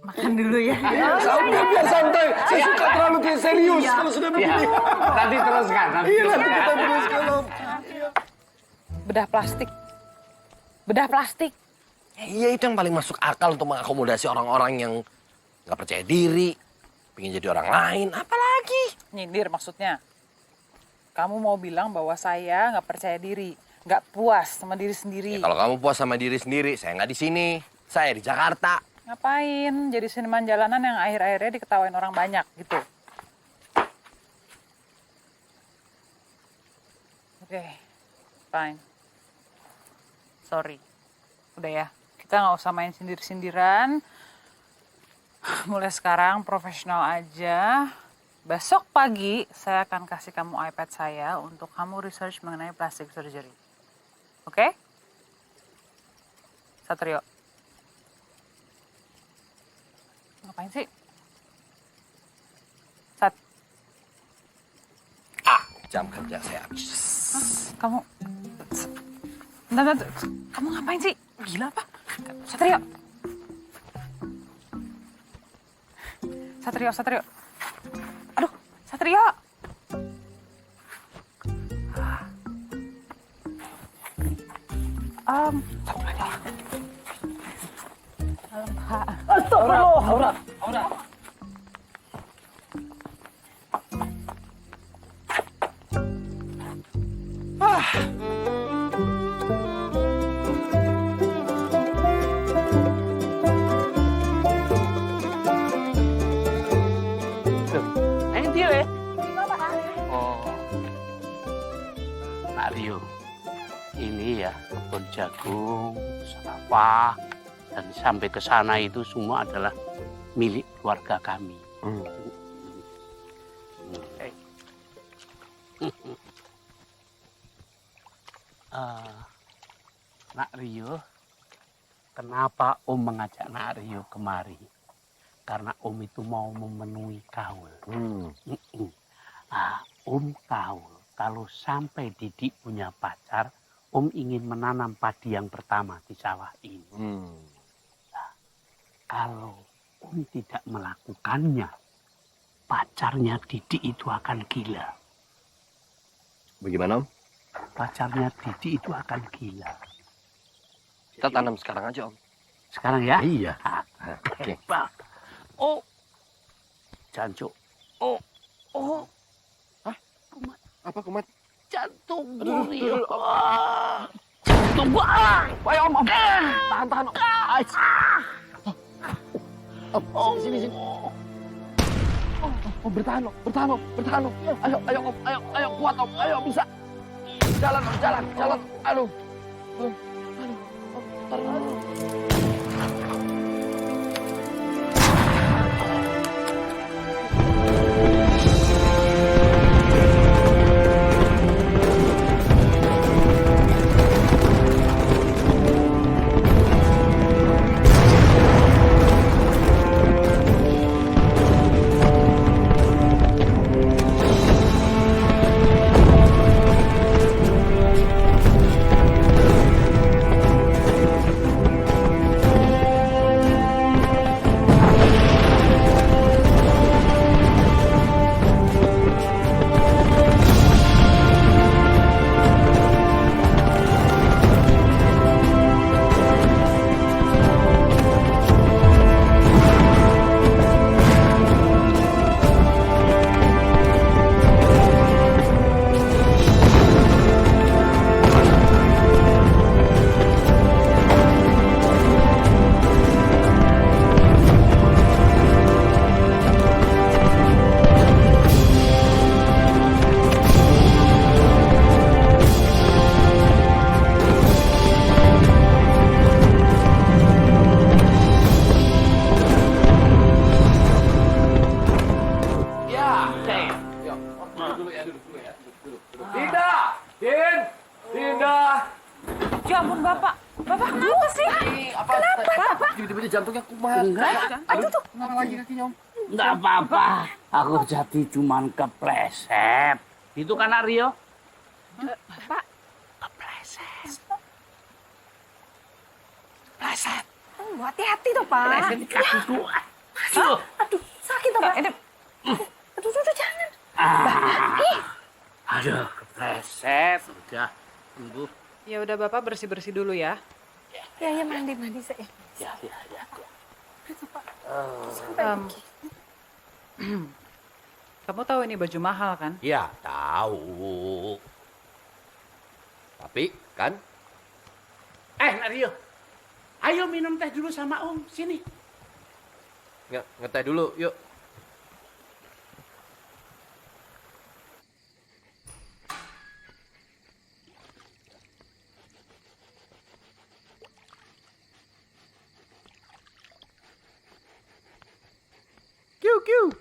Makan dulu ya.
Biar santai. Saya suka terlalu serius kalau sudah begini.
Nanti teruskan.
Iya, nanti kita teruskan.
Bedah plastik.
Iya, itu yang paling masuk akal untuk mengakomodasi orang-orang yang nggak percaya diri, pengen jadi orang lain, apalagi.
Nyindir maksudnya. Kamu mau bilang bahwa saya nggak percaya diri, nggak puas sama diri sendiri.
Ya, kalau kamu puas sama diri sendiri, saya nggak di sini. Saya di Jakarta.
Ngapain jadi seniman jalanan yang akhir-akhirnya diketawain orang banyak gitu. Oke, fine. Sorry. Udah ya, kita nggak usah main sindir-sindiran. Mulai sekarang profesional aja. Besok pagi saya akan kasih kamu iPad saya untuk kamu research mengenai plastic surgery. Oke? Satrio. Ngapain sih?
Jam kerja saya habis.
Kamu... Bentar, kamu ngapain sih? Gila apa? Satrio. Satrio. Aduh, Satrio.
Aura. Nak Rio, ini ya kebun jagung, sawah, dan sampai ke sana itu semua adalah milik keluarga kami. Nak Rio, kenapa Om mengajak Nak Rio kemari? Karena Om itu mau memenuhi kaul. Om tahu kalau sampai Didik punya pacar, Om ingin menanam padi yang pertama di sawah ini. Nah, kalau Om tidak melakukannya, pacarnya Didik itu akan gila.
Bagaimana, Om?
Pacarnya Didik itu akan gila.
Kita tanam sekarang aja, Om.
Sekarang ya?
Iya.
Oke. Oh, Jancuk. Oh.
Hah? Apa kumat?
Jantung Rio. Jantung gua. Ayo Om. Tahan. Om. Sini.
Oh, bertahan, Om. Ayo, kuat, Om. Ayo, bisa. Jalan. Aduh. jantungnya kumat.
Enggak.
Aduh tuh. Kenapa lagi kakinya Om?
Enggak apa-apa. Aku jadi cuman kepleset. Itu kan Rio?
Pak.
Kepleset.
Oh, hati-hati tuh, Pak.
Kepleset di kakiku.
Aduh, sakit tuh, Pak. Aduh, jangan.
Aduh, kepleset. Udah sembuh.
Ya udah Bapak bersih-bersih dulu ya.
Ya, mandi saya.
Ya.
Itu, Pak.
Kamu tahu ini baju mahal kan?
Ya, tahu. Tapi, kan?
Rio. Ayo minum teh dulu sama Om. Sini.
Ngeteh dulu, yuk. Kiu.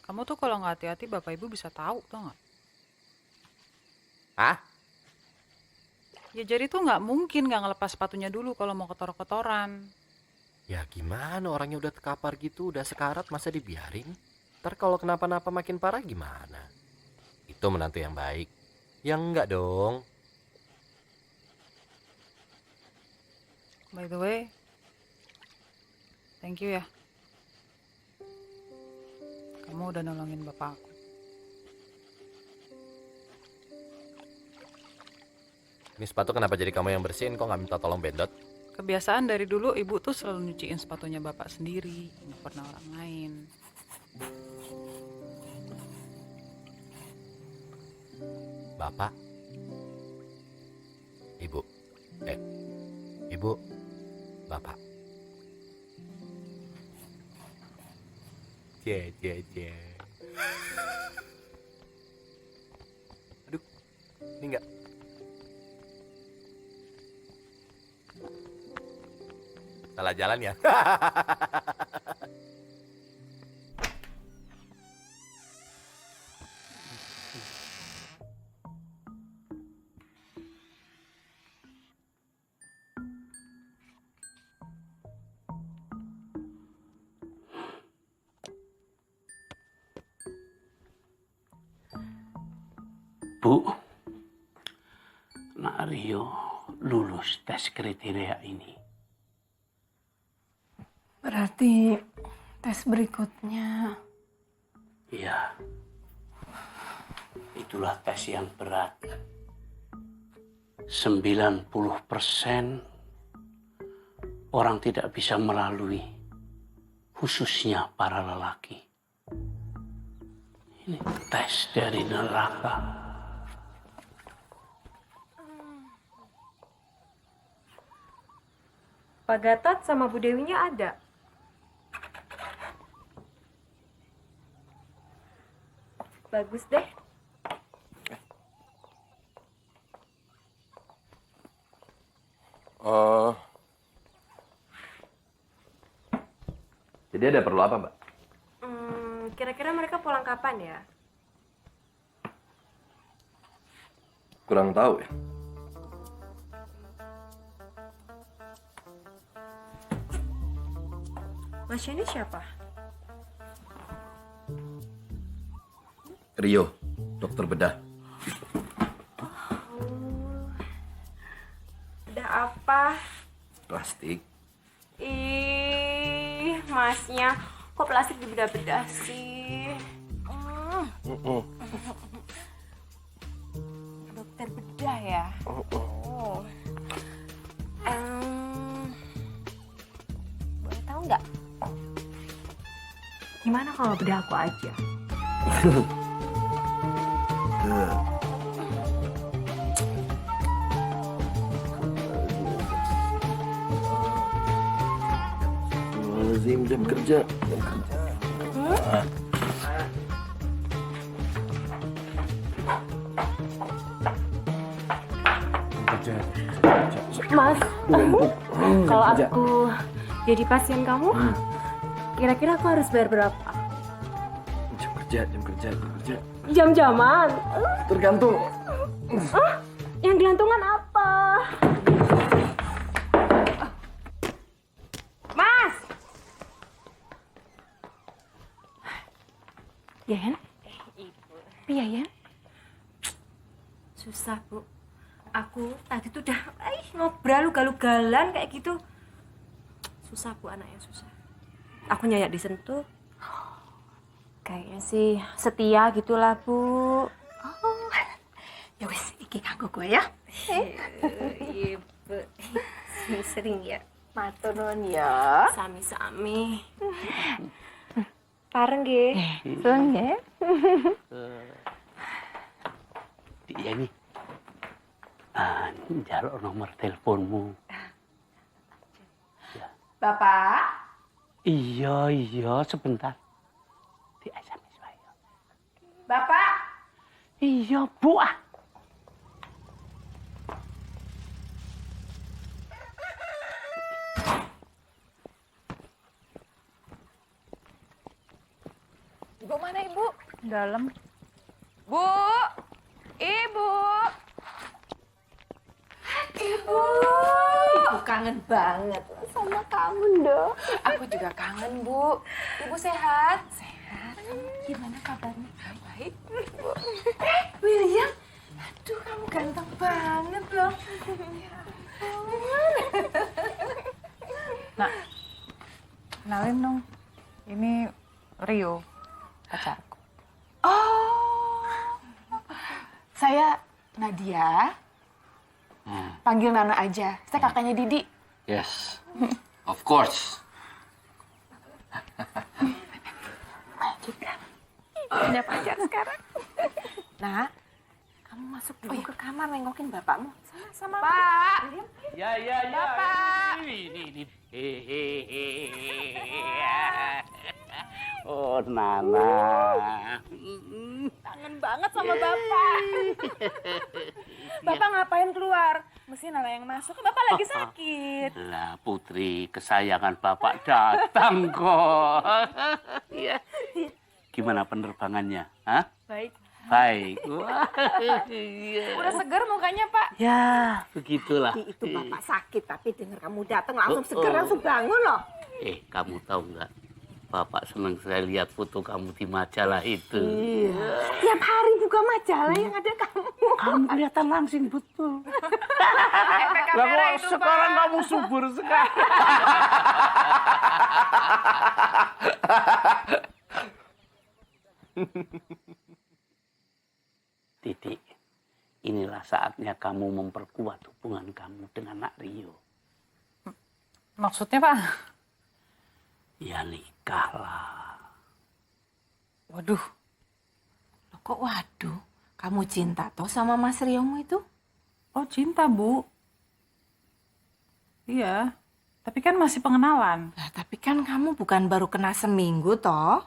Kamu tuh kalau nggak hati-hati Bapak Ibu bisa tahu, tau nggak?
Hah?
Ya jadi tuh nggak mungkin nggak ngelepas sepatunya dulu kalau mau kotor-kotoran.
Ya gimana orangnya udah terkapar gitu, udah sekarat masa dibiarin? Ntar kalau kenapa-napa makin parah gimana? Itu menantu yang baik. Ya enggak dong.
By the way, thank you ya. Kamu udah nolongin bapak aku.
Ini sepatu kenapa jadi kamu yang bersihin? Kok nggak minta tolong Bendot?
Kebiasaan dari dulu ibu tuh selalu nyuciin sepatunya bapak sendiri, nggak pernah orang lain.
Bapak? Ibu? Ibu? Bapak? Cie. Aduh, ini enggak. Salah jalan ya.
Bu, Nak Rio lulus tes kriteria ini.
Berarti tes berikutnya.
Iya. Itulah tes yang berat. 90% orang tidak bisa melalui, khususnya para lelaki. Ini tes dari neraka.
Pak Gatot sama Bu Dewinya ada. Bagus deh.
Jadi ada perlu apa, Mbak?
Kira-kira mereka pulang kapan ya?
Kurang tahu ya.
Mas ini siapa?
Rio, dokter bedah.
Udah apa?
Plastik.
Ih, masnya kok plastik dibedah-bedah sih? Dokter bedah ya? Boleh tahu nggak? Gimana kalau bedah aku aja?
Jam kerja.
Mas, kalau aku jadi pasien kamu, kira-kira aku harus bayar berapa?
Jam kerja.
Jam-jaman?
Tergantung.
Yang gelantungan apa?
Mas. Yen?
Ibu.
Iya, Yen?
Susah, Bu. Aku tadi tuh udah ngobrol ugal-ugalan kayak gitu. Susah, Bu, anaknya susah. Aku nyayak disentuh. Kayaknya sih setia gitulah, Bu.
Oh. Ya wis, iki kanggo gue ya.
Iya, Bu. Sering ya.
Matur nuwun ya.
Sami-sami. Pareng nggih.
Seneng ya.
Iya nih. Njaluk nomor teleponmu.
Bapak?
Iya, sebentar. Di SMS wae.
Bapak?
Iya, Bu.
Ibu mana, Ibu?
Dalam.
Bu! Ibu! Ibu! Ibu kangen banget sama kamu, Dok. Aku juga kangen, Bu. Ibu sehat? Sehat. Gimana kabarnya? Baik. Bu. William. Aduh, kamu ganteng banget loh.
Nak, kenalin dong. Ini Rio, pacarku.
Oh. Saya Nadia. Panggil Nana aja. Saya kakaknya Didi.
Yes, of course.
Punya pacar sekarang. Nah, kamu masuk dulu ke kamar nengokin bapakmu. Sama Pak.
Ya.
Bapak.
Ini. Oh, Nana.
Kangen banget sama Bapak. Bapak ngapain keluar? Mesti Nana yang masuk. Bapak lagi sakit.
Lah, putri kesayangan Bapak datang kok. Ya. Gimana penerbangannya? Hah?
Baik.
Baik.
Udah seger mukanya, Pak.
Ya, begitulah.
Itu Bapak sakit, tapi dengar kamu datang langsung seger, langsung bangun loh.
Kamu tahu nggak? Bapak senang saya lihat foto kamu di majalah itu.
Iya. Tiap hari buka majalah yang ada kamu.
Kamu kelihatan langsing betul.
Efek kamera
Lah,
itu,
sekarang
Pak.
kamu subur sekali. Titik, inilah saatnya kamu memperkuat hubungan kamu dengan Nak Rio.
Maksudnya, Pak?
Ya nikahlah.
Waduh. Loh, kok waduh? Kamu cinta toh sama Mas Riomu itu?
Oh, cinta, Bu. Iya, tapi kan masih pengenalan.
Nah, tapi kan kamu bukan baru kenal seminggu toh?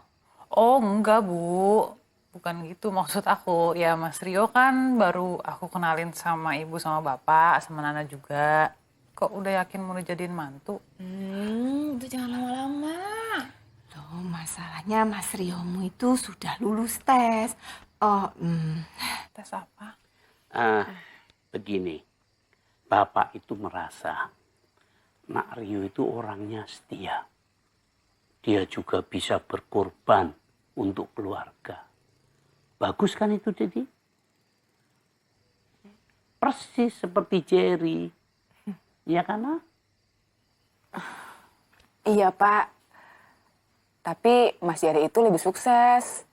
Oh, enggak, Bu. Bukan gitu maksud aku. Ya, Mas Rio kan baru aku kenalin sama ibu sama bapak, sama Nana juga. Kok udah yakin mau dijadiin mantu?
Itu jangan lama-lama. Loh, masalahnya Mas Riomu itu sudah lulus tes.
Tes apa?
Begini, Bapak itu merasa Nak Rio itu orangnya setia. Dia juga bisa berkorban untuk keluarga. Bagus kan itu, Dedi? Persis seperti Jerry. Iya kan, Nak?
Iya, Pak. Tapi Mas Jerry itu lebih sukses.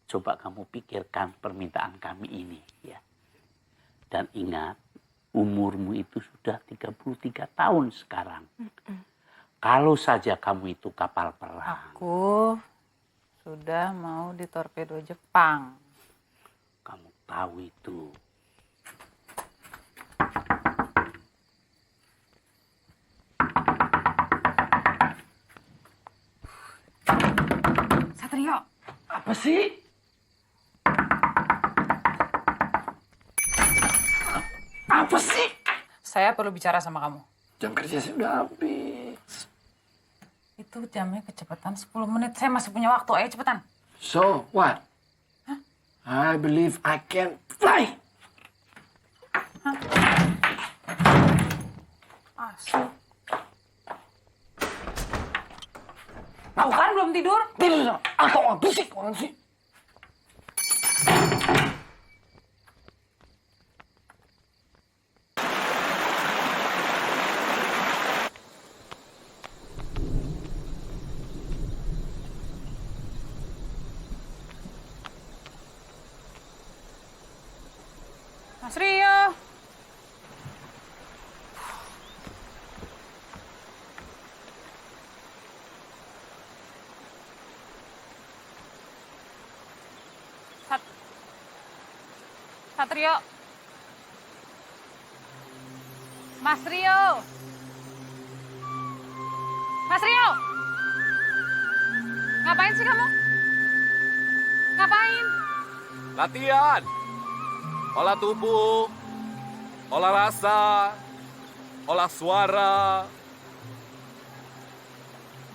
Coba kamu pikirkan permintaan kami ini, ya. Dan ingat, umurmu itu sudah 33 tahun sekarang. Kalau saja kamu itu kapal perang.
Aku sudah mau di torpedo Jepang.
Kamu tahu itu.
Satrio,
apa sih? Apa sih?
Saya perlu bicara sama kamu.
Jam kerja sudah habis.
Itu jamnya kecepatan 10 menit. Saya masih punya waktu. Ayo cepetan.
So, what? I believe I can fly.
Asu. Tahu kan belum tidur?
Tidur, atau nggak bisik banget sih.
Mas Rio. Satrio. Mas Rio. Mas Rio. Ngapain sih kamu? Ngapain?
Latihan. Olah tubuh, olah rasa, olah suara.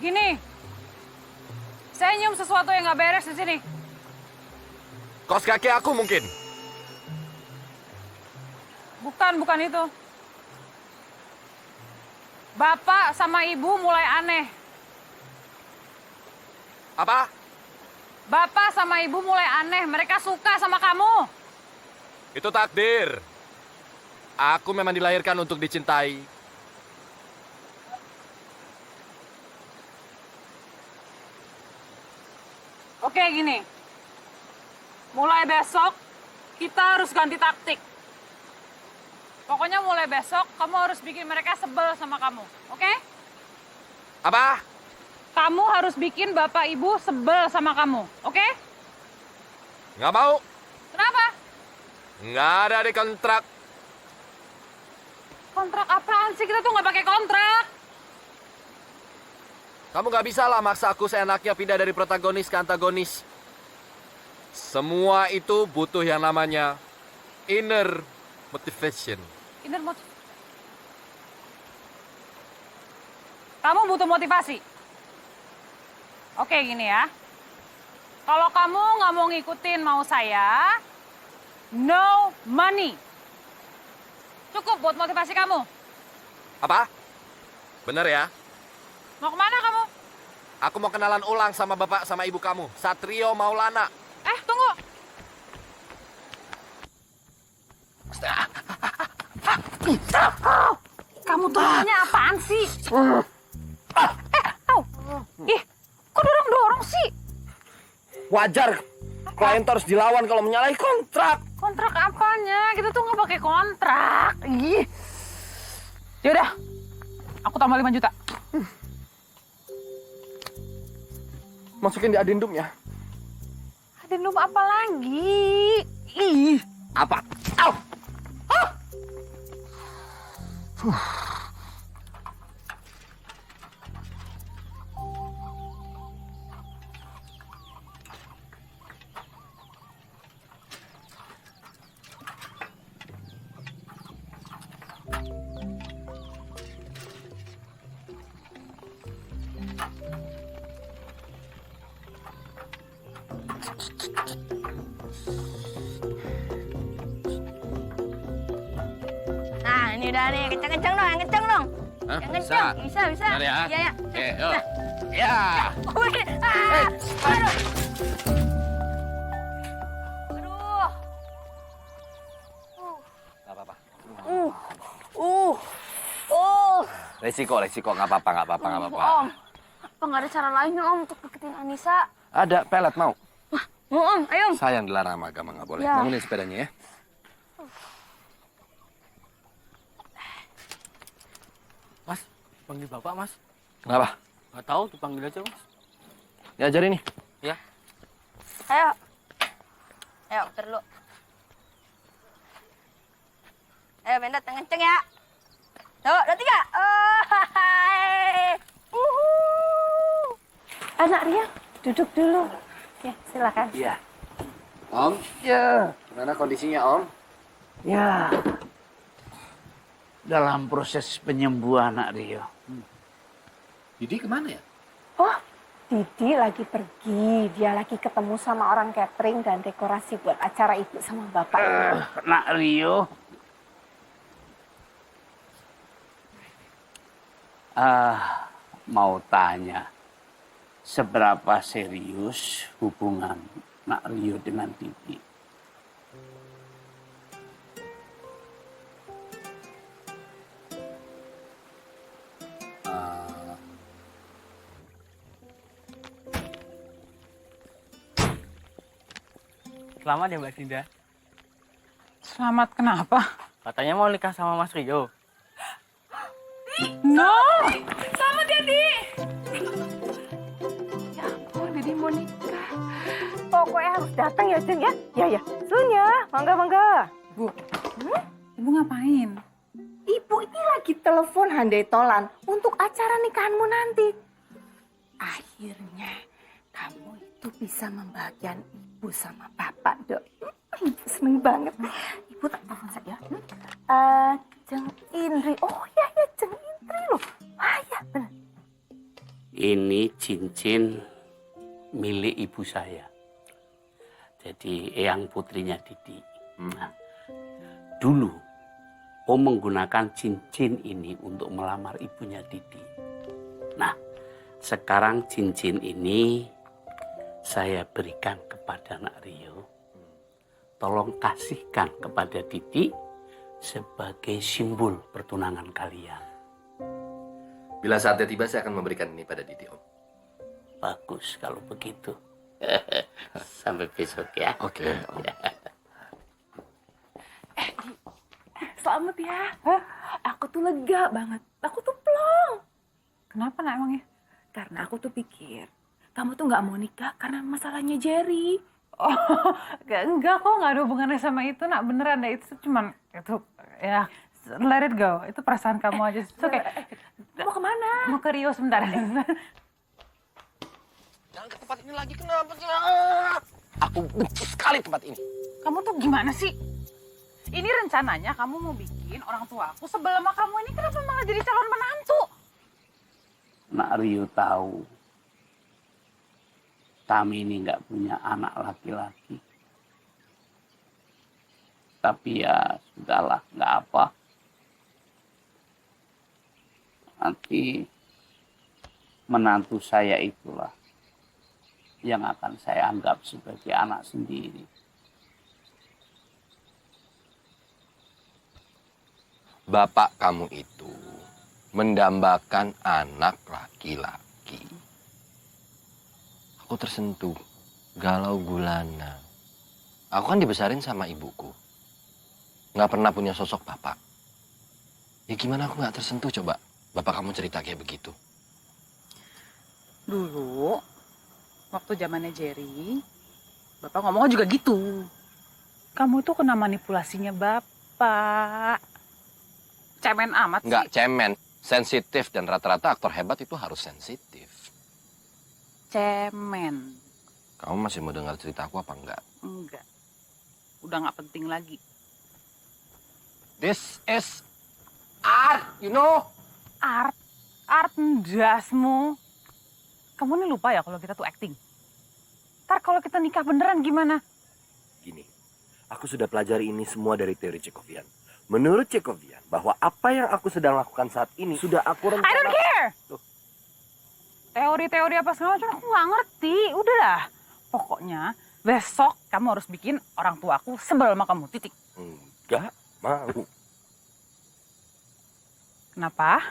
Gini, saya nyium sesuatu yang nggak beres di sini.
Kos kaki aku mungkin.
Bukan itu. Bapak sama ibu mulai aneh.
Apa?
Bapak sama ibu mulai aneh. Mereka suka sama kamu.
Itu takdir. Aku memang dilahirkan untuk dicintai.
Oke, gini. Mulai besok, kita harus ganti taktik. Pokoknya mulai besok, kamu harus bikin mereka sebel sama kamu. Oke?
Apa?
Kamu harus bikin bapak ibu sebel sama kamu. Oke?
Nggak mau.
Kenapa?
Nggak ada di kontrak.
Kontrak apaan sih? Kita tuh nggak pakai kontrak.
Kamu nggak bisa lah maksa aku seenaknya pindah dari protagonis ke antagonis. Semua itu butuh yang namanya inner motivation.
Inner motivasi. Kamu butuh motivasi. Oke, gini ya. Kalau kamu nggak mau ngikutin mau saya, no money. Cukup buat motivasi kamu.
Apa? Bener ya?
Mau kemana kamu?
Aku mau kenalan ulang sama bapak sama ibu kamu, Satrio Maulana.
Tunggu. Kamu tuh maunya apaan sih? Ih, kok dorong-dorong sih?
Wajar, klien harus dilawan kalau menyalahi kontrak.
Kontrak apanya? Kita tuh nggak pakai kontrak. Ih. Yaudah, aku tambah 5 juta.
Masukin di adendum ya.
Adendum apa lagi? Ih.
Apa? Au!
Nah, ini udah nih, kenceng-kenceng dong, yang kenceng dong.
Hah?
Yang kenceng, bisa.
Bentar ya.
Iya, ya.
Oke, yuk. Ya.
Wih, aduh. Aduh.
Gak apa-apa. Resiko, nggak apa-apa.
Om, apa nggak ada cara lainnya Om untuk deketin Anissa?
Ada pelet mau?
Mau Om, ayo Om.
Sayang dilarang sama agama, nggak boleh.
Ya.
Bangunin sepedanya ya.
Mas, panggil bapak mas.
Kenapa?
Nggak tahu, dipanggil aja mas.
Diajarin nih.
Ya.
Ayo. Ayo, bentar dulu. Ayo, bentar, kenceng ya. Tuh, 2, 3. Oh, hai. Anak Ria, duduk dulu. Ya, silakan.
Iya. Om? Ya. Gimana kondisinya Om?
Ya, dalam proses penyembuhan anak Rio.
Didi kemana ya?
Oh, Didi lagi pergi. Dia lagi ketemu sama orang catering dan dekorasi buat acara ibu sama bapak.
Nak Rio, Mau tanya, seberapa serius hubungan Nak Rio dengan Titi?
Selamat ya Mbak Dinda.
Selamat kenapa?
Katanya mau nikah sama Mas Rio.
No!
Selamat ya, Di. Ya ampun, Didi mau nikah. Pokoknya harus datang ya, Jeng ya. Ya. Sun ya, mangga.
Bu, Ibu ngapain?
Ibu ini lagi telepon handai tolan untuk acara nikahanmu nanti. Akhirnya kamu itu bisa membahagiakan ibu sama bapak, Dok. Ibu seneng banget. Ibu tak telepon saja. Jeng Indri. Oh ya, Jeng Indri loh. Ya benar.
Ini cincin milik ibu saya. Jadi eyang putrinya Didi. Nah, dulu Om menggunakan cincin ini untuk melamar ibunya Didi. Nah, sekarang cincin ini saya berikan kepada Nak Rio. Tolong kasihkan kepada Didi sebagai simbol pertunangan kalian.
Bila saatnya tiba, saya akan memberikan ini pada Didi, Om.
Bagus kalau begitu. Sampai besok ya.
Oke, Om.
Selamat ya. Aku tuh lega banget. Aku tuh plong.
Kenapa nak emangnya?
Karena aku tuh pikir kamu tuh nggak mau nikah karena masalahnya Jerry.
Oh, enggak kok, nggak ada hubungannya sama itu, nak beneran deh. Itu cuman, itu ya, let it go. Itu perasaan kamu aja. Itu kayak,
Mau kemana?
mau ke Rio sebentar.
Jangan ke tempat ini lagi, kenapa sih? Aku benci sekali tempat ini.
Kamu tuh gimana sih? Ini rencananya kamu mau bikin orang tua aku sebel sama kamu, ini kenapa malah jadi calon menantu?
Nak Rio tahu kami ini nggak punya anak laki-laki. Tapi ya sudahlah, nggak apa. Nanti menantu saya itulah yang akan saya anggap sebagai anak sendiri.
Bapak kamu itu mendambakan anak laki-laki. Aku tersentuh, galau gulana. Aku kan dibesarin sama ibuku. Nggak pernah punya sosok bapak. Ya gimana aku nggak tersentuh coba? Bapak kamu cerita kayak begitu.
Dulu, waktu zamannya Jerry, Bapak ngomongnya juga gitu. Kamu tuh kena manipulasinya Bapak. Cemen amat sih.
Nggak cemen, sensitif, dan rata-rata aktor hebat itu harus sensitif.
Cemen.
Kamu masih mau dengar cerita aku apa enggak?
Enggak. Udah nggak penting lagi.
This is art, you know?
Art? Art ndasmu. Kamu nih lupa ya kalau kita tuh acting. Ntar kalau kita nikah beneran gimana?
Gini, aku sudah pelajari ini semua dari teori Chekhovian. Menurut Chekhovian, bahwa apa yang aku sedang lakukan saat ini sudah aku rencanakan.
I don't care! Teori-teori apa segala macam aku nggak ngerti. Udahlah. Pokoknya besok kamu harus bikin orang tua aku sebel sama kamu. Titik.
Enggak mau.
Kenapa?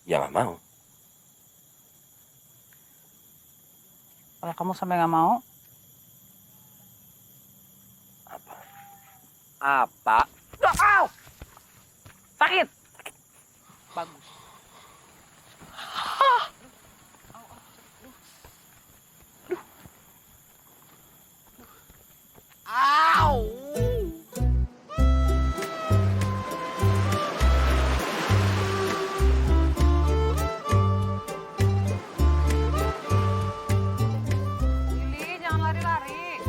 Ya nggak mau.
Kalau kamu sampai nggak mau.
Apa?
Ow! Sakit. Bagus.
Au!
Lili, jangan lari-lari.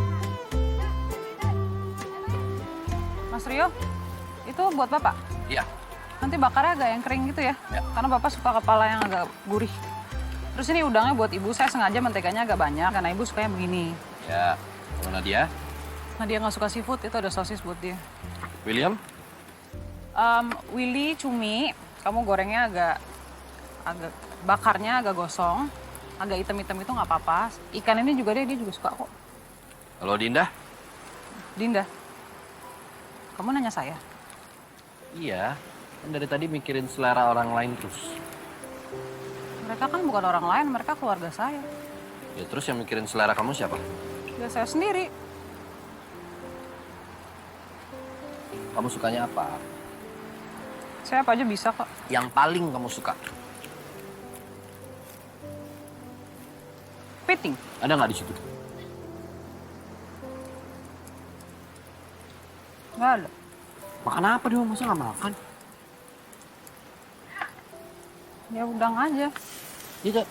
Mas Rio, itu buat Bapak?
Iya.
Nanti bakarnya agak yang kering gitu ya? Karena Bapak suka kepala yang agak gurih. Terus ini udangnya buat Ibu, saya sengaja menteganya agak banyak karena Ibu sukanya begini.
Ya, kalau Nadia?
Nadia nggak suka seafood, itu ada sosis buat dia.
William?
Willy cumi, kamu gorengnya agak agak bakarnya agak gosong, agak hitam-hitam itu nggak apa-apa. Ikan ini juga dia juga suka kok.
Halo Dinda?
Dinda, kamu nanya saya?
Iya, kan dari tadi mikirin selera orang lain terus.
Mereka kan bukan orang lain, mereka keluarga saya.
Ya terus yang mikirin selera kamu siapa?
Ya saya sendiri.
Kamu sukanya apa?
Saya apa aja bisa kok.
Yang paling kamu suka?
Piting.
Ada nggak di situ?
Nggak ada.
Makan apa dia? Masa nggak makan?
Ya udang aja.
Tidak.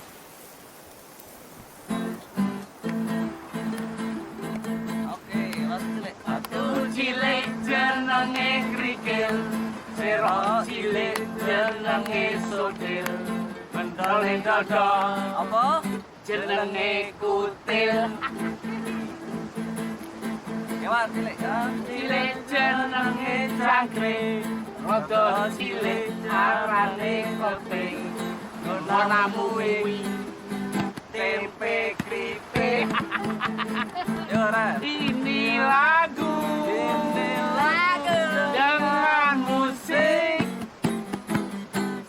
Cilik jenenge krikil, sira cilik jenenge sodil, mentole dada apa jenenge kutil. Kewan cilik ya. Cilik jenenge cangkring, rada cilik arane koping, ngono kuwi tempe kripik. Ini lagu dengan musik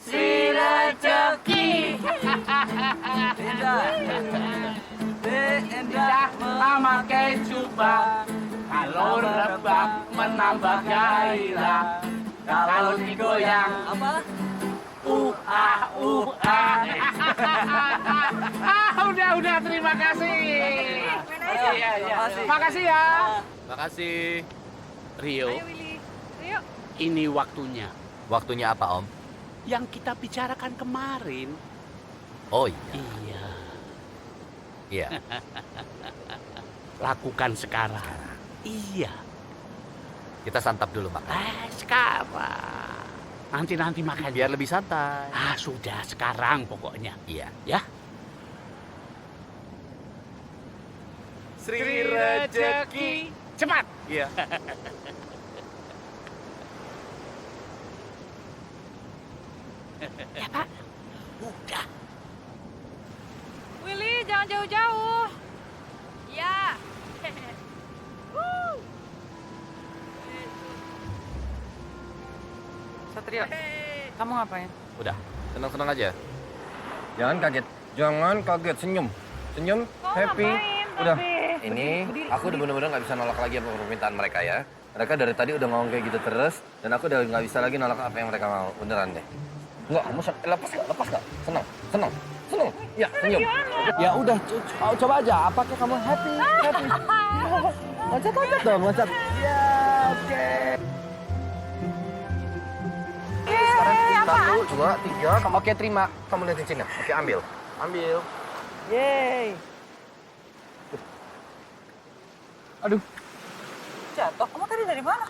si rezeki. Indah lama kecoba, kalau rebab menambah gairah, kalau digoyang apa? Udah, terima kasih. Iya. Makasih ya.
Makasih. Rio,
Ayo Willy. Rio.
ini waktunya.
Waktunya apa, Om?
Yang kita bicarakan kemarin.
Oh iya.
Iya.
Iya.
Lakukan sekarang. Iya.
Kita santap dulu makan.
Sekarang. Nanti makan.
Biar lebih santai.
Sudah sekarang pokoknya.
Iya.
Ya.
Sri Rezeki.
Cepat.
Iya.
Ya Pak. Udah.
Willy, jangan jauh-jauh.
Ya.
Satrio, kamu ngapain?
Udah, senang-senang aja. Jangan kaget. Jangan kaget, senyum. Senyum, happy. Udah. Ini aku udah bener-bener nggak bisa nolak lagi apa permintaan mereka ya. Mereka dari tadi udah ngomong kayak gitu terus, dan aku udah nggak bisa lagi nolak apa yang mereka mau. Beneran deh. Enggak, kamu lepas nggak? Senang. Ya, senyum. Ya udah, coba aja. Apakah kamu happy? Loncat dong, loncat. Ya, oke. Satu, dua, tiga. Oke, terima. Kamu lihat cincinnya. Oke, ambil. Yeay. Aduh.
Jatuh. Kamu tadi dari mana?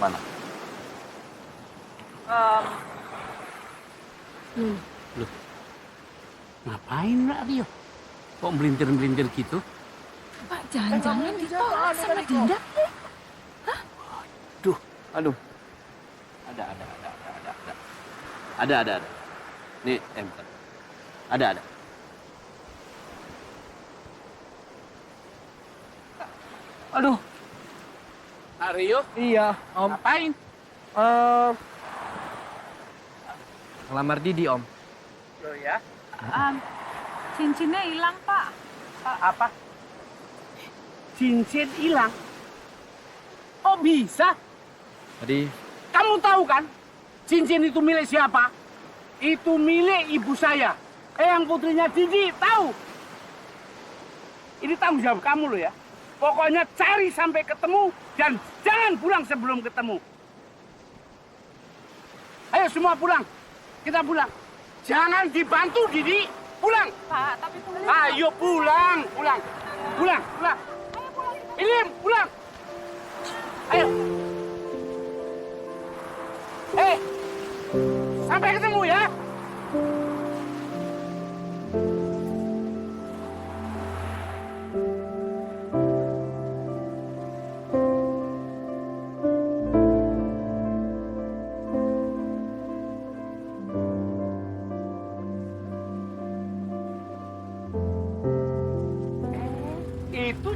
Mana?
Loh. Ngapain Mbak Rio? Kok melintir-melintir gitu?
Pak, jangan-jangan ditolak sama Dinda.
Aduh. Ada. Nih, bentar. Ada. Aduh.
Rio?
Iya, Om.
Ngapain?
Ngelamar Didi, Om.
Loh ya?
Cincinnya hilang, Pak.
Apa? Cincin hilang? Oh bisa?
Tadi
Kamu tahu kan? Cincin itu milik siapa? Itu milik ibu saya. Yang putrinya Didi, tahu? Ini tanggung jawab kamu loh ya. Pokoknya cari sampai ketemu dan jangan pulang sebelum ketemu. Ayo semua pulang. Kita pulang. Jangan dibantu Didi. Pulang.
Pak, tapi
Ayo pulang. Ini pulang. Ayo. Sampai ketemu ya.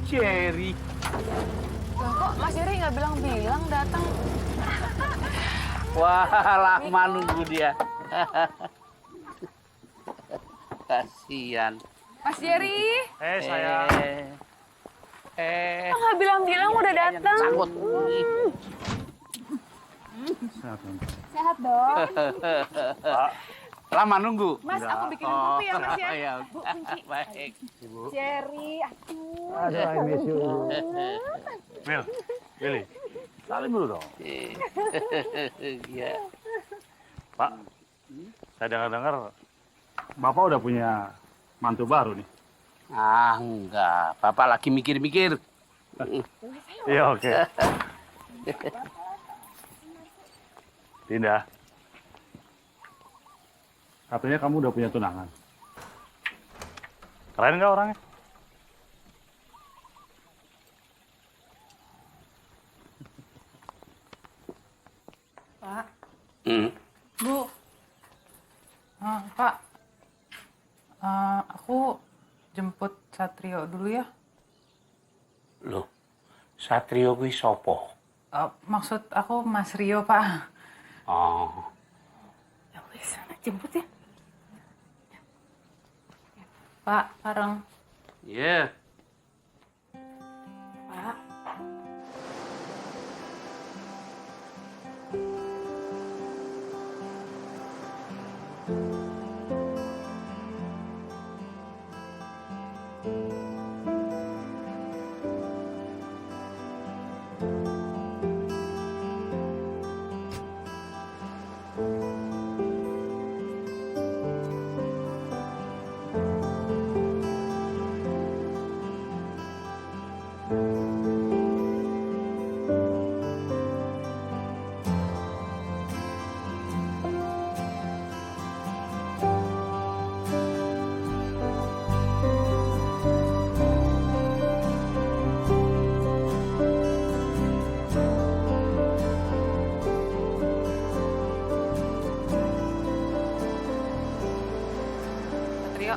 Cherry.
Loh, kok Mas Jerry nggak bilang-bilang datang?
Wah, lama nunggu dia. Kasian.
Mas Jerry.
Sayang.
Kok nggak bilang-bilang udah datang?
Sangkut.
Sehat dong.
Lama nunggu.
Mas, aku bikinin kopi ya, Mas ya.
Iya.
Bu, kunci.
Baik.
Jerry, aduh.
Aduh, I miss you. Mil, Billy, salim dulu dong.
Iya.
Pak, saya dengar-dengar Bapak udah punya mantu baru nih.
Ah, enggak. Bapak lagi mikir-mikir.
Iya, oke. Dinda, katanya kamu udah punya tunangan. Keren nggak orangnya?
Pak.
Hmm.
Bu. Pak. Aku jemput Satrio dulu ya.
Loh, Satrio kuwi sopo?
Maksud aku Mas Rio, Pak.
Oh.
Ya wis, jemput ya. Pak, bareng.
Iya.
Pak. Satrio.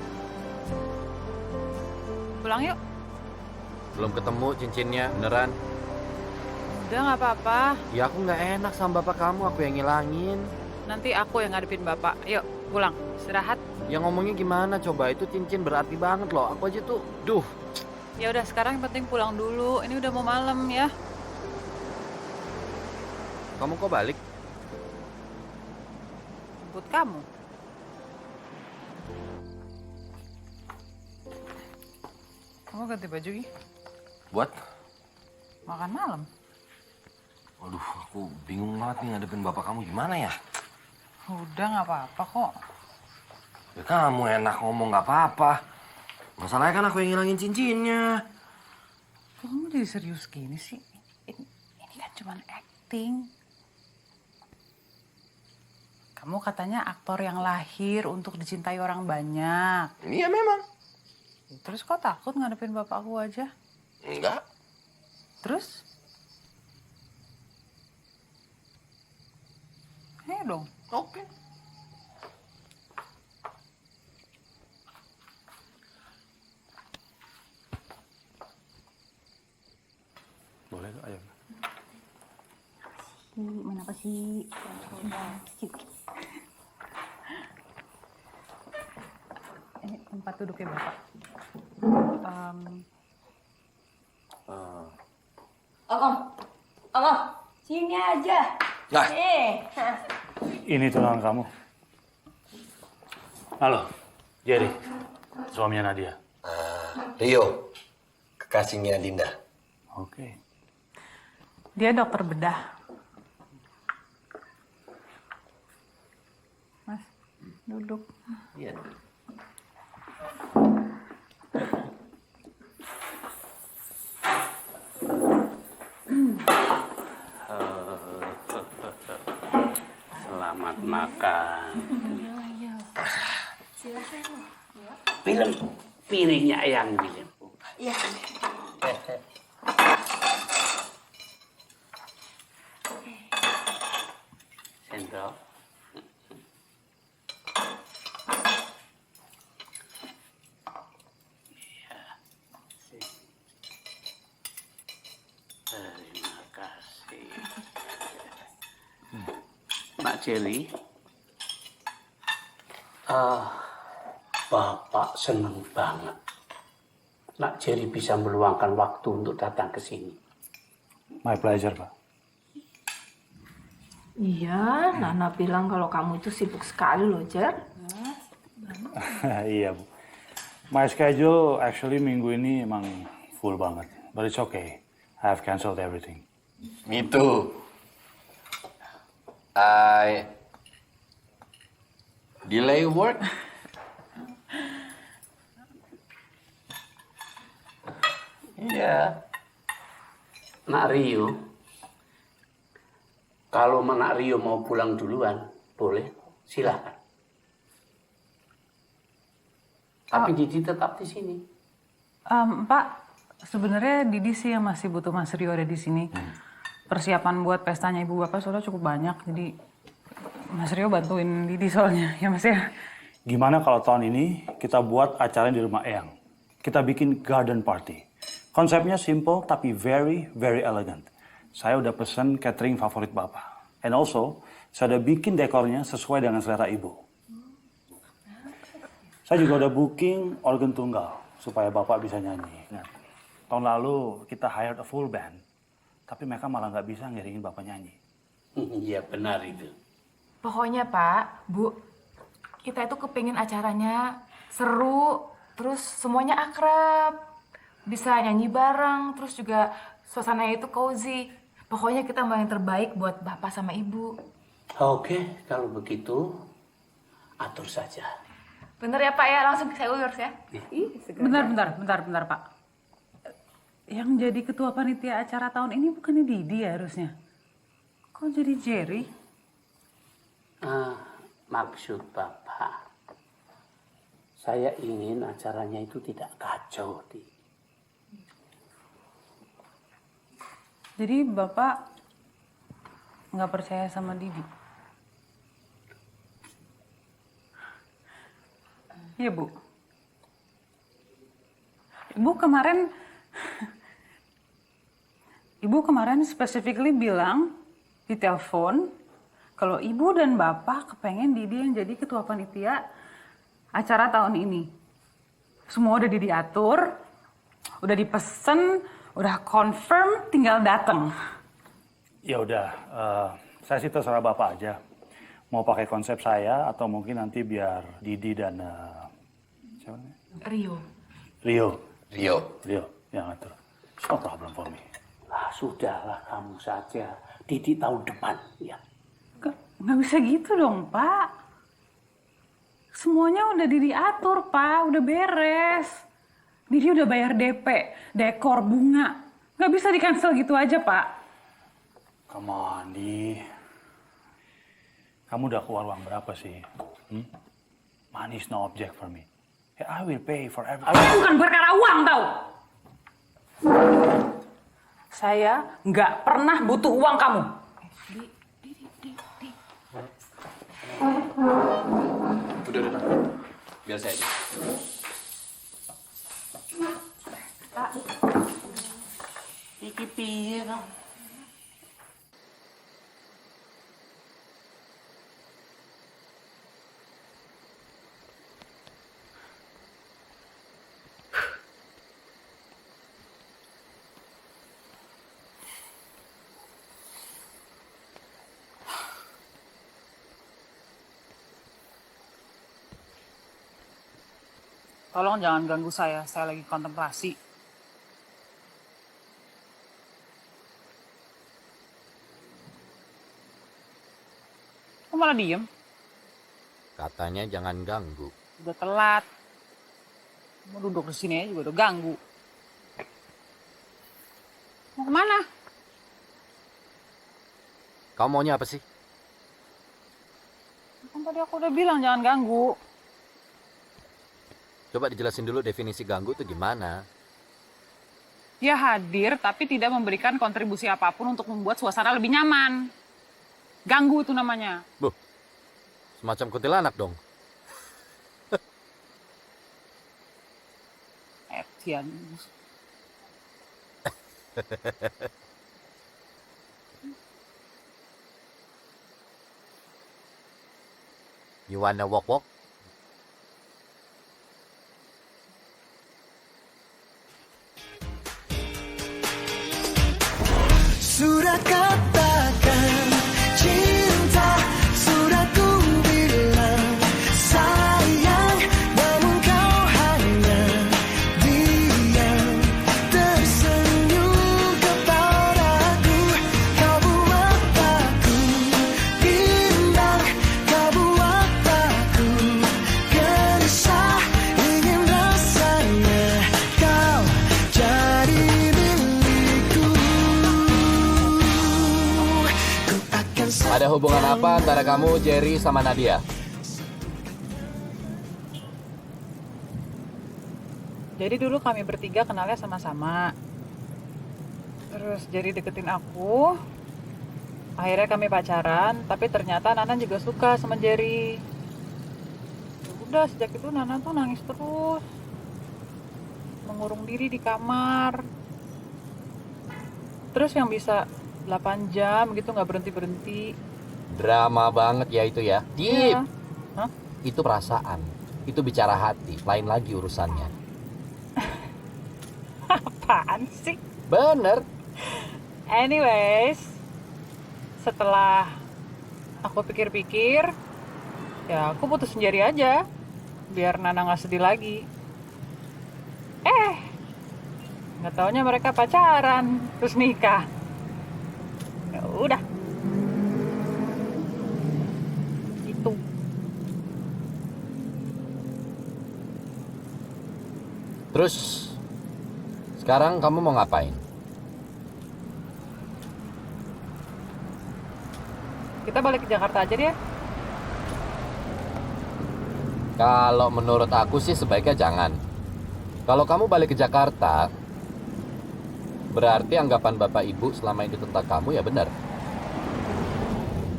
Pulang yuk.
Belum ketemu cincinnya, beneran.
Udah nggak apa-apa.
Ya aku nggak enak sama bapak kamu, aku yang ngilangin.
Nanti aku yang ngadepin Bapak. Yuk, pulang. Istirahat.
Ya ngomongnya gimana coba, itu cincin berarti banget loh. Aku aja tuh, duh.
Ya udah, sekarang yang penting pulang dulu. Ini udah mau malam ya.
Kamu kok balik?
Jemput kamu. Kamu ganti baju Gi.
Buat?
Makan malam.
Waduh, aku bingung banget nih ngadepin bapak kamu gimana ya?
Udah nggak apa-apa kok.
Ya kamu enak ngomong nggak apa-apa. Masalahnya kan aku yang ngilangin cincinnya.
Kok kamu jadi serius gini sih? Ini kan cuma acting. Kamu katanya aktor yang lahir untuk dicintai orang banyak.
Iya memang.
Terus kok takut ngadepin bapakku aja?
Enggak.
Terus? Ayo dong.
Oke.
Boleh tuh, ayo.
Mana apa sih?
Ini tempat duduknya Bapak.
Om, sini aja.
Nah.
Ini tunangan kamu. Halo, Jerry, suaminya Nadia.
Rio, kekasihnya Dinda.
Oke.
Dia dokter bedah. Mas, duduk.
Iya. Selamat makan.
Silakan.
Film piringnya yang bilang.
Iya.
Sendok. Nak Jerry, Bapak senang banget Nak Jerry bisa meluangkan waktu untuk datang ke sini.
My pleasure, Pak.
Iya, Nana bilang kalau kamu itu sibuk sekali loh, Jer.
Iya, Bu. My schedule actually minggu ini emang full banget. But it's okay. I have canceled everything.
Me too. I delay work.
Iya. Nak Rio, kalau Nak Rio mau pulang duluan, boleh, silakan. Tapi Didi tetap di sini.
Pak, sebenarnya Didi sih yang masih butuh Mas Rio ada di sini. Persiapan buat pestanya ibu bapak soalnya cukup banyak, jadi Mas Rio bantuin Didi soalnya, ya Mas ya.
Gimana kalau tahun ini kita buat acara di rumah Eyang? Kita bikin garden party. Konsepnya simple tapi very, very elegant. Saya udah pesen catering favorit Bapak. And also, saya udah bikin dekornya sesuai dengan selera Ibu. Saya juga udah booking organ tunggal supaya Bapak bisa nyanyi. Nah, tahun lalu kita hired a full band, tapi mereka malah nggak bisa ngiringin Bapak nyanyi.
Iya benar itu.
Pokoknya Pak, Bu, kita itu kepingin acaranya seru, terus semuanya akrab. Bisa nyanyi bareng, terus juga suasananya itu cozy. Pokoknya kita mau yang terbaik buat Bapak sama Ibu.
Oke, kalau begitu, atur saja.
Bener ya Pak ya, langsung saya urus ya.
Bentar Pak. Yang jadi ketua panitia acara tahun ini bukannya Didi ya harusnya? Kok jadi Jerry?
Maksud Bapak, saya ingin acaranya itu tidak kacau, Di.
Jadi Bapak nggak percaya sama Didi? Iya Bu. Ibu kemarin specifically bilang di telepon kalau Ibu dan Bapak kepengen Didi yang jadi ketua panitia acara tahun ini. Semua udah diatur, udah dipesen, udah confirm, tinggal datang.
Ya udah, saya sih terserah Bapak aja. Mau pakai konsep saya atau mungkin nanti biar Didi dan siapa namanya? Rio yang ngatur. It's no problem for me.
Sudahlah kamu saja. Didi tahun depan, ya.
Nggak bisa gitu dong, Pak. Semuanya udah diatur, Pak. Udah beres. Didi udah bayar DP, dekor, bunga. Nggak bisa di-cancel gitu aja, Pak.
Come on, Di. Kamu udah keluar uang berapa sih? Money is no object for me. I will pay for everything.
Bukan perkara uang, tau. Saya nggak pernah butuh uang kamu.
Udah. Biar saya aja.
Pak. Iki piye dong?
Tolong jangan ganggu saya lagi kontemplasi. Kok malah diem?
Katanya jangan ganggu.
Udah telat. Mau duduk di sini aja juga udah ganggu. Mau kemana?
Kamu maunya apa sih?
Kan tadi aku udah bilang jangan ganggu.
Coba dijelasin dulu definisi ganggu itu gimana?
Dia hadir tapi tidak memberikan kontribusi apapun untuk membuat suasana lebih nyaman. Ganggu itu namanya.
Buh, semacam kuntilanak dong.
Etian.
You wanna walk?
Sudah katakan cinta, sudah ku bilang sayang, namun kau hanya diam tersenyum kepadaku. Kau buat aku bimbang, kau buat aku gelisah, ingin rasanya kau jadi milikku.
Ada hubungan apa antara kamu, Jerry, sama Nadia?
Jadi dulu kami bertiga kenalnya sama-sama. Terus Jerry deketin aku. Akhirnya kami pacaran, tapi ternyata Nana juga suka sama Jerry. Ya udah, sejak itu Nana tuh nangis terus. Mengurung diri di kamar. Terus yang bisa 8 jam gitu nggak berhenti-berhenti.
Drama banget ya itu ya. Deep.
Iya. Hah?
Itu perasaan. Itu bicara hati. Lain lagi urusannya.
Apaan sih?
Bener.
Anyways, setelah aku pikir-pikir, ya aku putusin Jerry aja. Biar Nana nggak sedih lagi. Nggak taunya mereka pacaran, terus nikah. Ya udah. Gitu.
Terus, sekarang kamu mau ngapain?
Kita balik ke Jakarta aja deh.
Kalau menurut aku sih sebaiknya jangan. Kalau kamu balik ke Jakarta, berarti anggapan Bapak Ibu selama ini tentang kamu ya benar.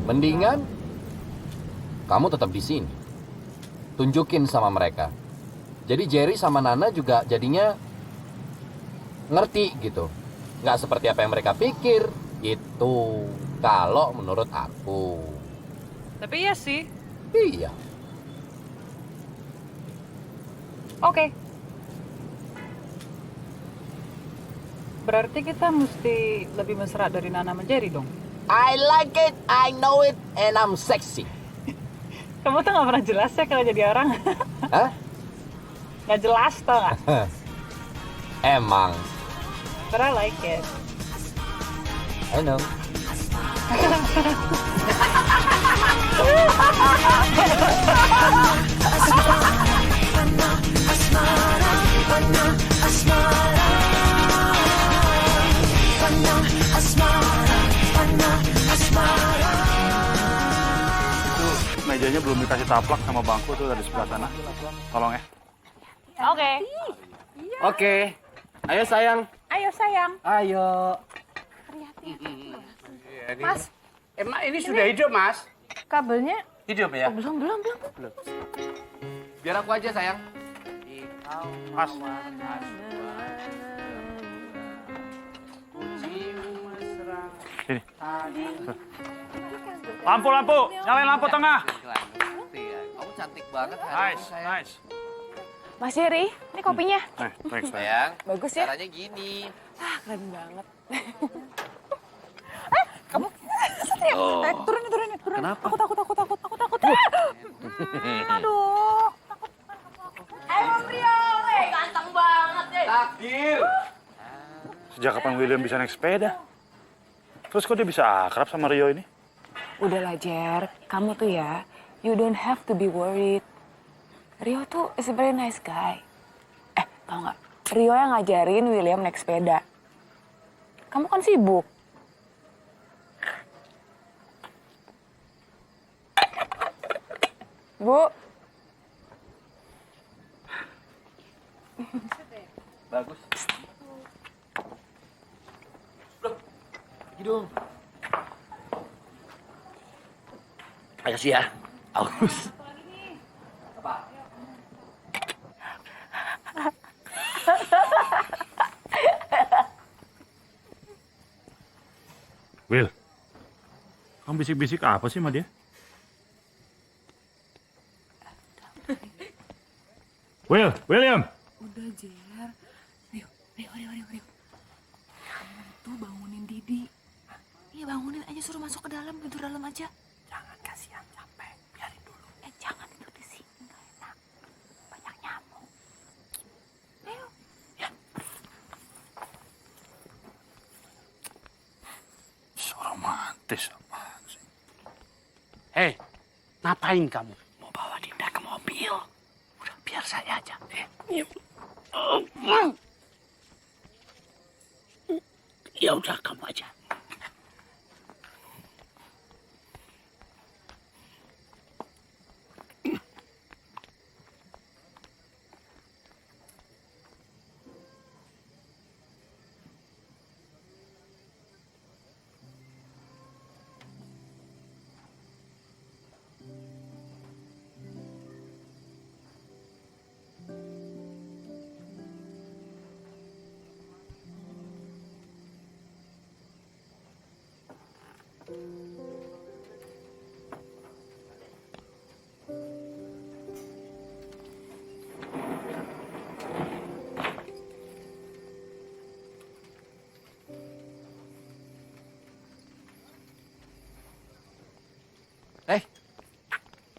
Mendingan kamu tetap di sini. Tunjukin sama mereka. Jadi Jerry sama Nana juga jadinya ngerti gitu. Nggak seperti apa yang mereka pikir gitu. Kalau menurut aku.
Tapi iya sih.
Iya.
Oke. Berarti kita mesti lebih mesra dari Nana sama Jerry dong.
I like it, I know it, and I'm sexy.
Kamu tuh gak pernah jelas ya kalau jadi orang.
Hah?
Gak jelas tau gak?
Emang.
But I like it.
I know.
Itu mejanya belum dikasih taplak sama bangku tuh dari sebelah sana. Tolong ya.
Oke.
Oke. Ayo sayang.
Ayo sayang.
Ayo.
Mas, emang ini sudah hidup, Mas?
Kabelnya
Hidup ya?
belum.
Biar aku aja sayang.
Mas. Sini. Lampu, nyalain lampu tengah.
Kamu cantik banget hari ini, sayang.
Nice.
Mas Jerry, ini kopinya.
Thanks,
sayang.
Bagus ya?
Caranya gini.
Keren banget.
Kamu
Oh.
turunin.
Kenapa?
Takut. Aduh.
Ayo Rio, ganteng banget deh.
Takdir.
Sejak kapan William bisa naik sepeda? Terus kok dia bisa akrab sama Rio ini?
Udahlah Jer, kamu tuh ya, you don't have to be worried. Rio tuh is a very nice guy. Tau nggak? Rio yang ngajarin William naik sepeda. Kamu kan sibuk. Bu.
Bagus. Hidung. Makasih ya. Aus.
Will, kamu bisik-bisik apa sih sama dia? William.
Udah, Jer. Rio. Kamu tuh bangunin Didi. Iya, bangunin aja, suruh masuk ke dalam, pintu dalam aja. Jangan, kasihan, capek. Biarin dulu. Jangan duduk di sini, nggak enak. Banyak nyamuk. Ayo. Ya.
So romantis apaan sih?
Hei, ngapain kamu? Mau bawa Dinda ke mobil. Udah, biar saya aja. Ya udah, kamu aja.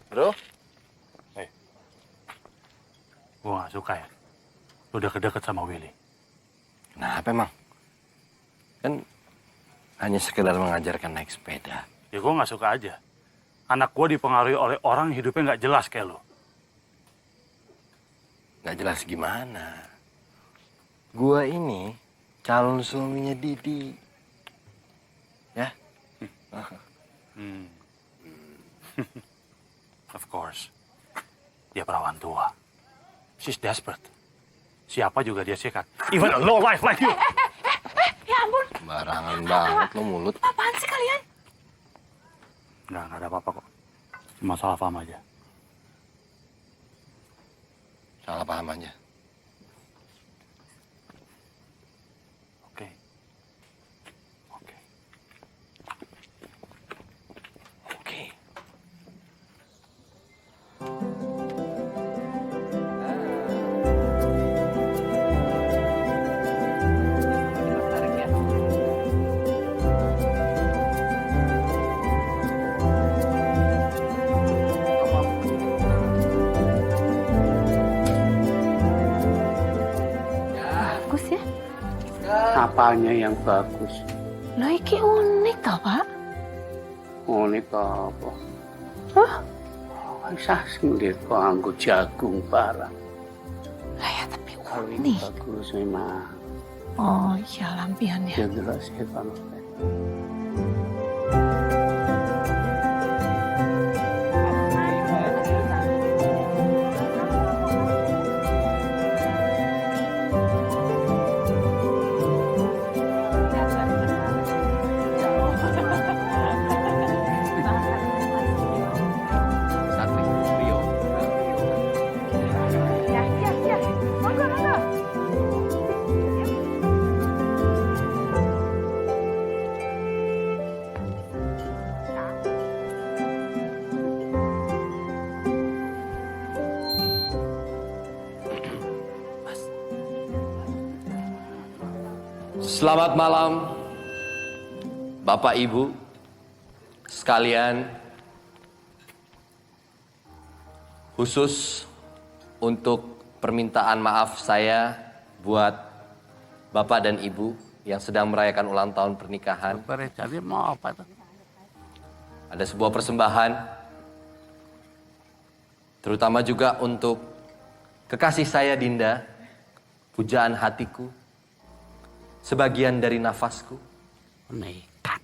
Bro.
Gue gak suka ya. Lu udah kedeket sama Willy.
Kenapa emang? Kan hanya sekedar mengajarkan naik sepeda.
Ya gue gak suka aja. Anak gue dipengaruhi oleh orang yang hidupnya gak jelas kayak lu.
Gak jelas gimana? Gua ini calon suaminya Didi. Ya?
Of course. Dia perawan tua. She's desperate. Siapa juga dia sikat. Even a low life like you.
Ya ampun.
Barangan banget lo mulut.
Apaan sih kalian?
Nggak ada apa-apa kok. Cuma salah paham aja.
Salah paham aja.
Oke.
Bagus ya?
Apanya yang bagus?
Lah iki unik tau, Pak.
Unik apa?
Hah?
Saya sendiri kok anggo jagung barang.
Lah ya tapi
Kalau
unik.
ini bagus memang.
Oh iya lampiannya.
Ya jelas ya Bang.
Selamat malam, Bapak Ibu sekalian. Khusus untuk permintaan maaf saya buat Bapak dan Ibu yang sedang merayakan ulang tahun pernikahan.
Jadi mau apa tuh?
Ada sebuah persembahan, terutama juga untuk kekasih saya Dinda, pujaan hatiku, sebagian dari nafasku.
Nekat.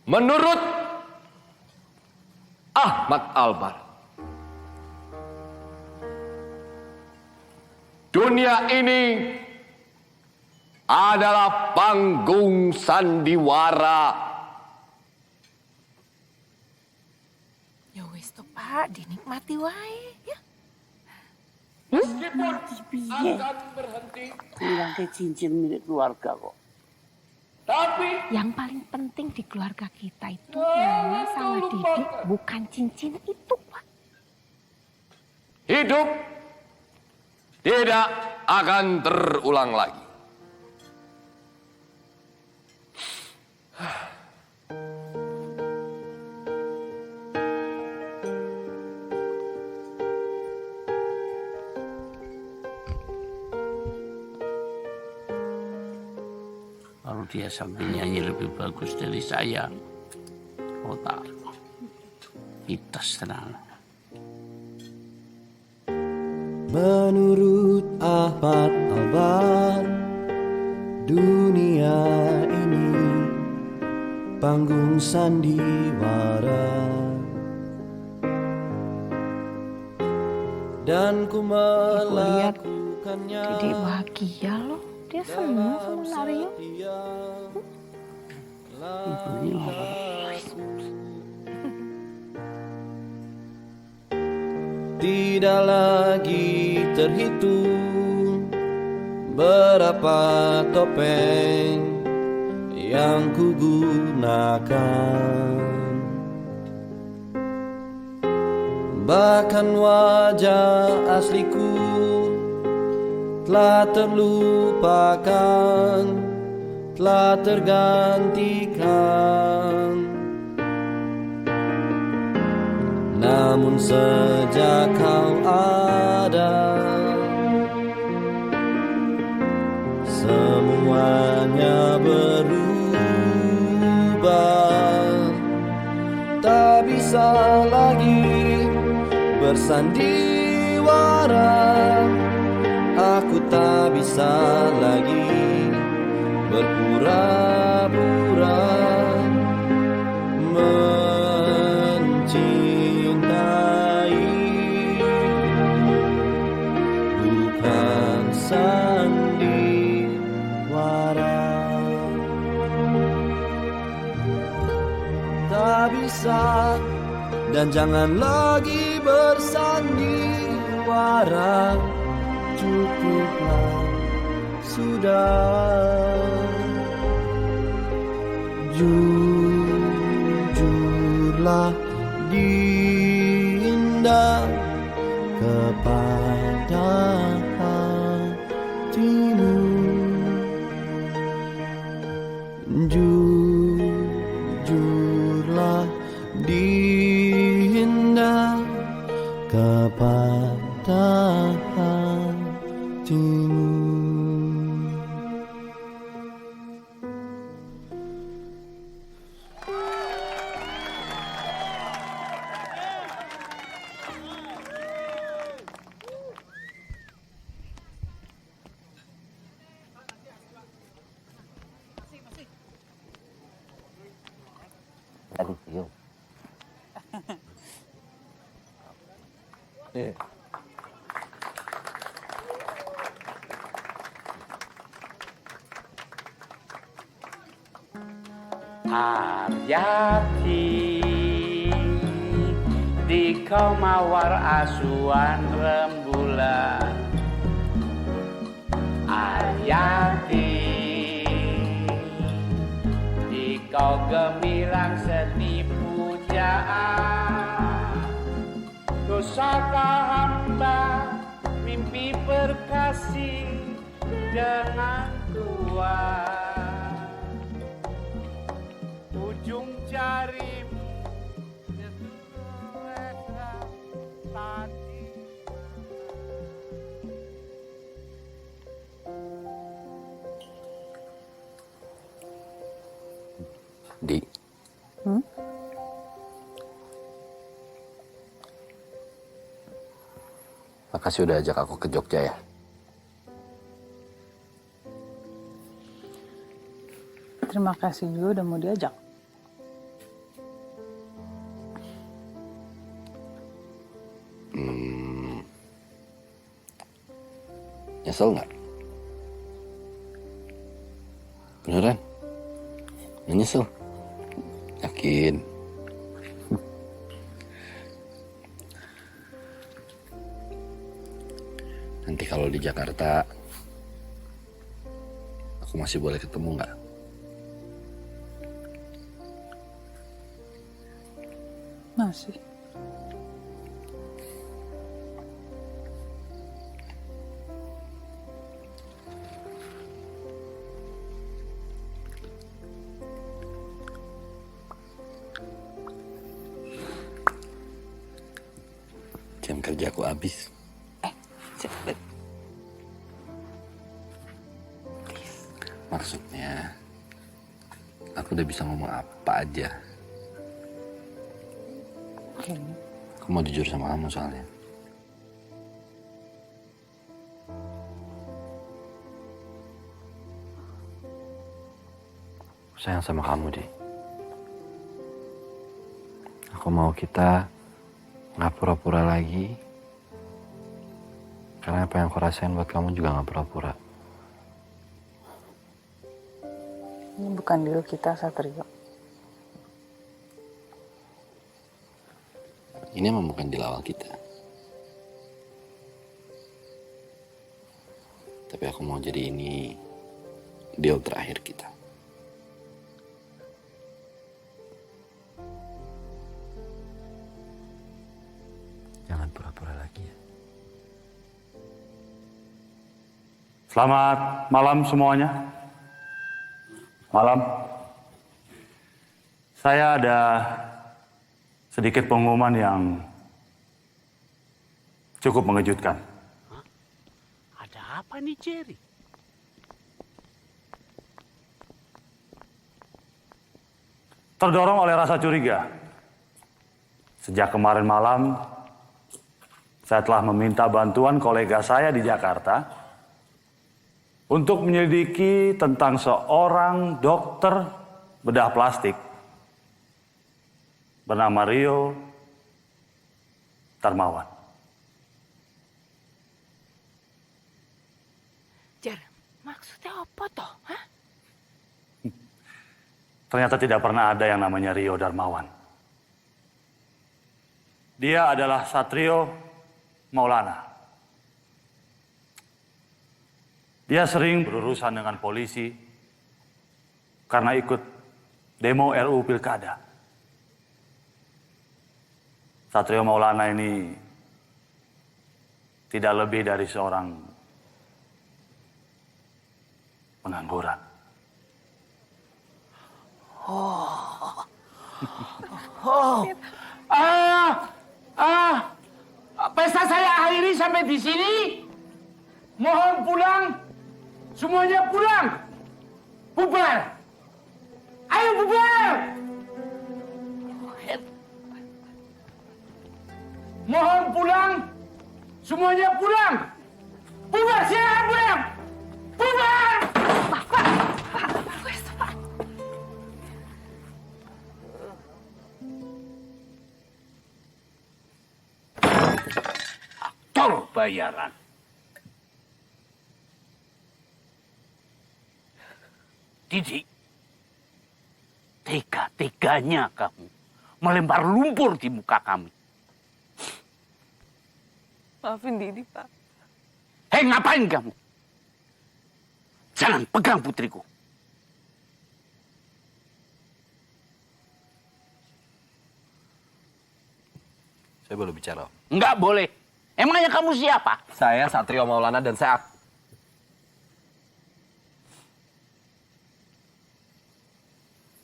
Menurut Ahmad Albar, dunia ini adalah panggung sandiwara.
Ya wis tuh Pak, dinikmati wae ya.
Meskipun
Piye?
akan berhenti,
Bilang ke cincin milik keluarga kok.
tapi
Yang paling penting di keluarga kita itu Nana sama Didi bukan cincin itu, Pak.
hidup tidak akan terulang lagi.
Kalau dia sampai nyanyi lebih bagus dari saya, otak hitas tenang.
Menurut Ahmad Albar, dunia ini panggung sandiwara, dan ku melakukannya.
Jadi bahagia loh. Dia senang sama Nario.
Tidak lagi terhitung berapa topeng yang ku gunakan, bahkan wajah asliku telah terlupakan, telah tergantikan. Namun sejak kau ada, semuanya berubah. Tak bisa lagi bersandiwara, aku tak bisa lagi berpura-pura mencintai, bukan sandiwara. Tak bisa dan jangan lagi bersandiwara. Cukuplah sudah, jujurlah Dinda kepada hatimu, jujurlah Dinda kepada hatimu.
Aduh, yuk.
Aryati di kau mawar asuhan rembulan. Aryati di kau gemilang seni pujaan. Dosakah hamba mimpi berkasih dengan Tuhan. Ujung jarimu tadi.
Di. Makasih udah ajak aku ke Jogja ya.
Terima kasih juga udah mau diajak.
Nyesel nggak? Beneran? Nggak nyesel? Yakin? Nanti kalau di Jakarta, aku masih boleh ketemu nggak?
Masih.
jam kerjaku habis.
Cepet.
Maksudnya, aku udah bisa ngomong apa aja. Aku mau jujur sama kamu soalnya. Aku sayang sama kamu, Di. Aku mau kita nggak pura-pura lagi. Karena apa yang aku rasain buat kamu juga nggak pura-pura.
Ini bukan deal kita, Satrio.
Ini emang bukan deal awal kita. Tapi aku mau jadi ini deal terakhir kita. Jangan pura-pura lagi ya.
Selamat malam semuanya. Malam. Saya ada sedikit pengumuman yang cukup mengejutkan.
Ada apa nih, Jerry?
Terdorong oleh rasa curiga, sejak kemarin malam, saya telah meminta bantuan kolega saya di Jakarta untuk menyelidiki tentang seorang dokter bedah plastik bernama Rio Darmawan.
Jar, maksudnya apa toh? Hah?
Ternyata tidak pernah ada yang namanya Rio Darmawan. Dia adalah Satrio Maulana. Dia sering berurusan dengan polisi karena ikut demo RUU Pilkada. Satrio Maulana ini tidak lebih dari seorang pengangguran.
Pesta saya akhiri sampai di sini. Mohon pulang. Semuanya pulang. Bubar. Ayo bubar. Mohon pulang. Semuanya pulang. Bubar, silakan pulang. Bubar.
Aktor bayaran. Didi, tega-teganya kamu melempar lumpur di muka kami.
Maafin Didi, Pak.
Hei, ngapain kamu? Jangan pegang putriku.
Saya boleh bicara, Om?
Enggak boleh. Emangnya kamu siapa?
Saya Satrio Maulana dan saya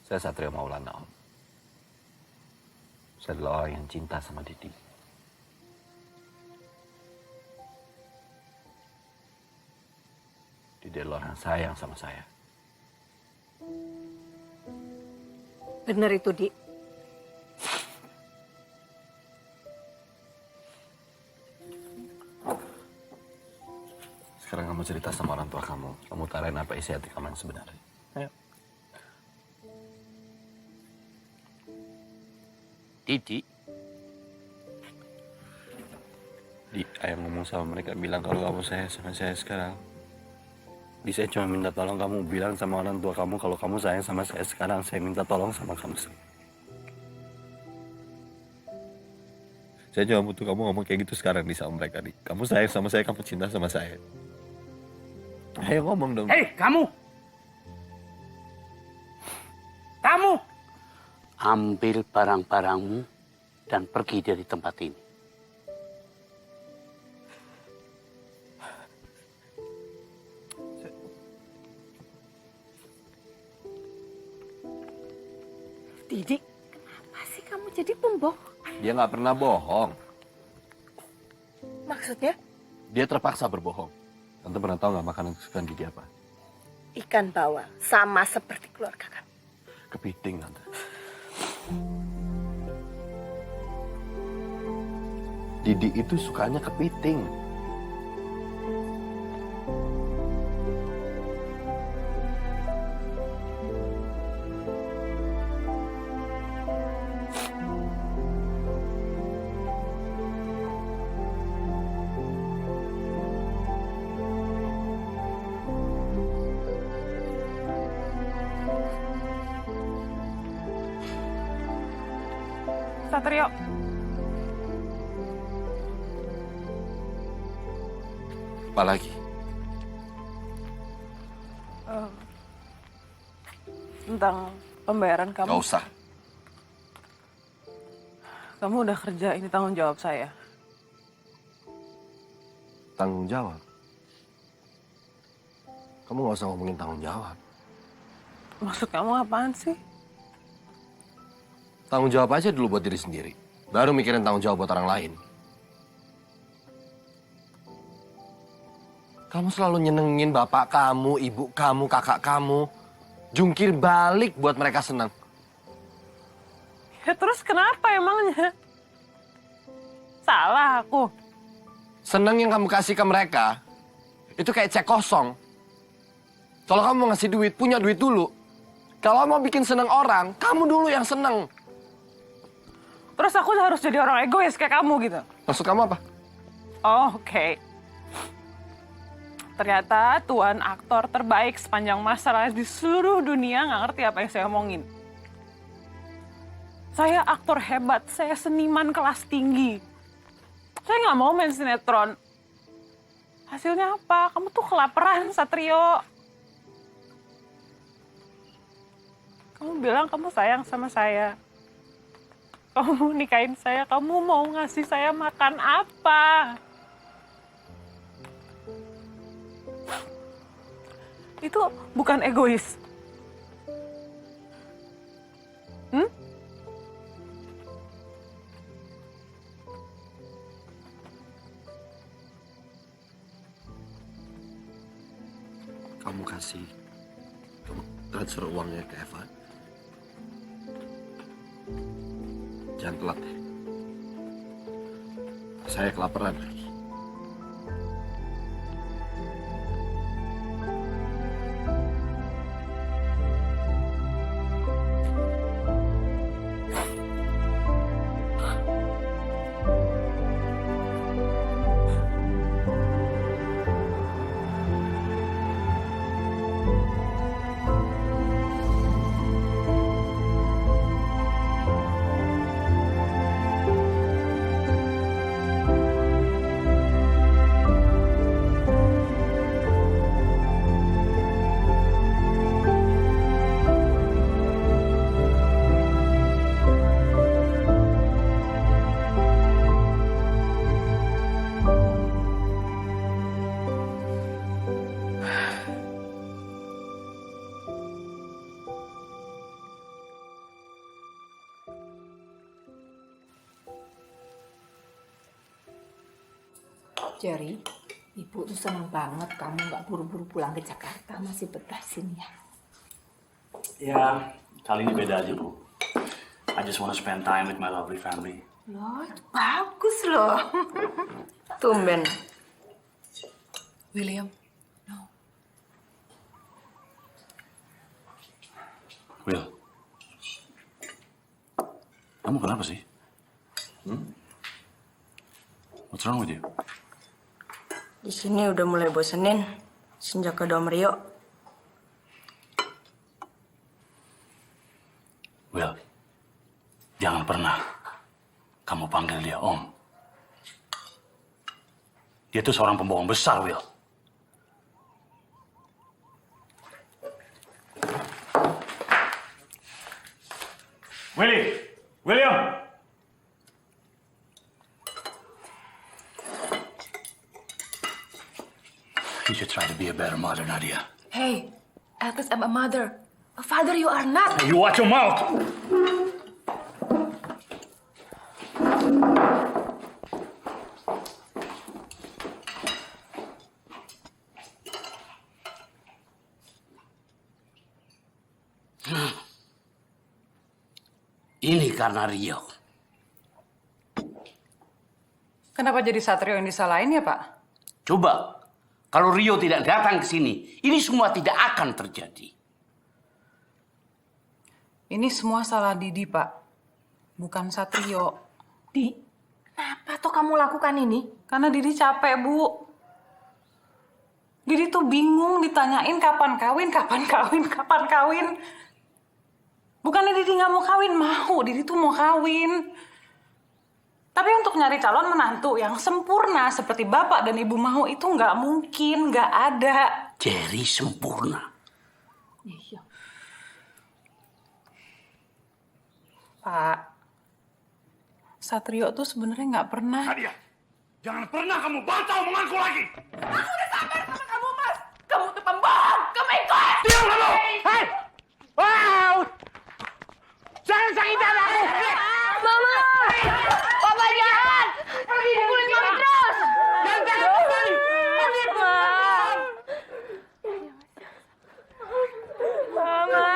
Satrio Maulana, Om. Saya adalah orang yang cinta sama Didi. Didi adalah orang yang sayang sama saya.
Bener itu, Di.
Sekarang kamu cerita sama orang tua kamu. Kamu utarain apa isi hati kamu yang sebenarnya. Ayo.
Didi,
Ayah ngomong sama mereka, bilang kalau kamu sayang sama saya sekarang. Saya cuma minta tolong kamu bilang sama orang tua kamu kalau kamu sayang sama saya sekarang. Saya minta tolong sama kamu. Saya cuma butuh kamu ngomong kayak gitu sekarang nih sama mereka nih. Kamu sayang sama saya, kamu cinta sama saya. Ayo ngomong dong.
Hei, kamu! Kamu!
ambil barang-barangmu dan pergi dari tempat ini.
Didi, kenapa sih kamu jadi pembohong?
Dia nggak pernah bohong.
Maksudnya?
Dia terpaksa berbohong. Tante pernah tahu nggak makanan kesukaan Didi apa?
Ikan bawal, sama seperti keluarga kan.
Kepiting, Tante. Didi itu sukanya kepiting.
Satrio.
Apa lagi?
Tentang pembayaran kamu.
Gak usah.
Kamu udah kerja, ini tanggung jawab saya.
Tanggung jawab? Kamu gak usah ngomongin tanggung jawab.
Maksud kamu apaan sih?
Tanggung jawab aja dulu buat diri sendiri. Baru mikirin tanggung jawab buat orang lain. Kamu selalu nyenengin bapak kamu, ibu kamu, kakak kamu. Jungkir balik buat mereka senang.
Ya terus kenapa emangnya? Salah aku.
Senang yang kamu kasih ke mereka, itu kayak cek kosong. Kalau kamu mau ngasih duit, punya duit dulu. Kalau mau bikin senang orang, kamu dulu yang senang.
Terus aku harus jadi orang egois kayak kamu gitu?
Maksud kamu apa?
Oh, oke. Ternyata Tuan aktor terbaik sepanjang masa di seluruh dunia nggak ngerti apa yang saya omongin. Saya aktor hebat, saya seniman kelas tinggi. Saya nggak mau main sinetron. Hasilnya apa? Kamu tuh kelaparan, Satrio. Kamu bilang kamu sayang sama saya. Kamu nikahin saya, kamu mau ngasih saya makan apa? Itu bukan egois.
Kamu transfer uangnya ke Eva. Jangan telat. Saya kelaparan lagi.
Jerry, Ibu tuh senang banget kamu nggak buru-buru pulang ke Jakarta, masih betah sini ya.
Ya, kali ini beda aja, Bu. I just want to spend time with my lovely family.
Loh, bagus loh. Tumben.
William, no.
Will, kamu kenapa sih? What's wrong with you?
Di sini udah mulai bosenin sejak ada Om Rio.
Will, jangan pernah kamu panggil dia Om. Dia tuh seorang pembohong besar, Will. William! You should try to be a better mother, Nadia.
Hey, at least I'm a mother. A father you are not.
You watch your mouth!
karena Rio.
Kenapa jadi Satrio yang disalahin ya, Pak?
Coba, kalau Rio tidak datang ke sini, ini semua tidak akan terjadi.
Ini semua salah Didi, Pak. Bukan Satrio.
Di, kenapa tuh kamu lakukan ini?
Karena Didi capek, Bu. Didi tuh bingung ditanyain kapan kawin, kapan kawin, kapan kawin. Bukannya Didi nggak mau kawin, mau. Didi tuh mau kawin. Tapi untuk nyari calon menantu yang sempurna seperti Bapak dan Ibu mau itu nggak mungkin, nggak ada.
Jerry sempurna.
Iya. Pak, Satrio tuh sebenarnya nggak pernah.
Nadia, jangan pernah kamu bantah omonganku lagi.
Aku udah sabar sama kamu, Mas. Kamu tuh pembohong, kemikot.
Diam kamu!
Hei! Wow! Jangan sakiti anakku!
Mama! Papa jahat! Pergi dipukulin mami terus!
Jangan jangan kembali! Pergi!
Mama!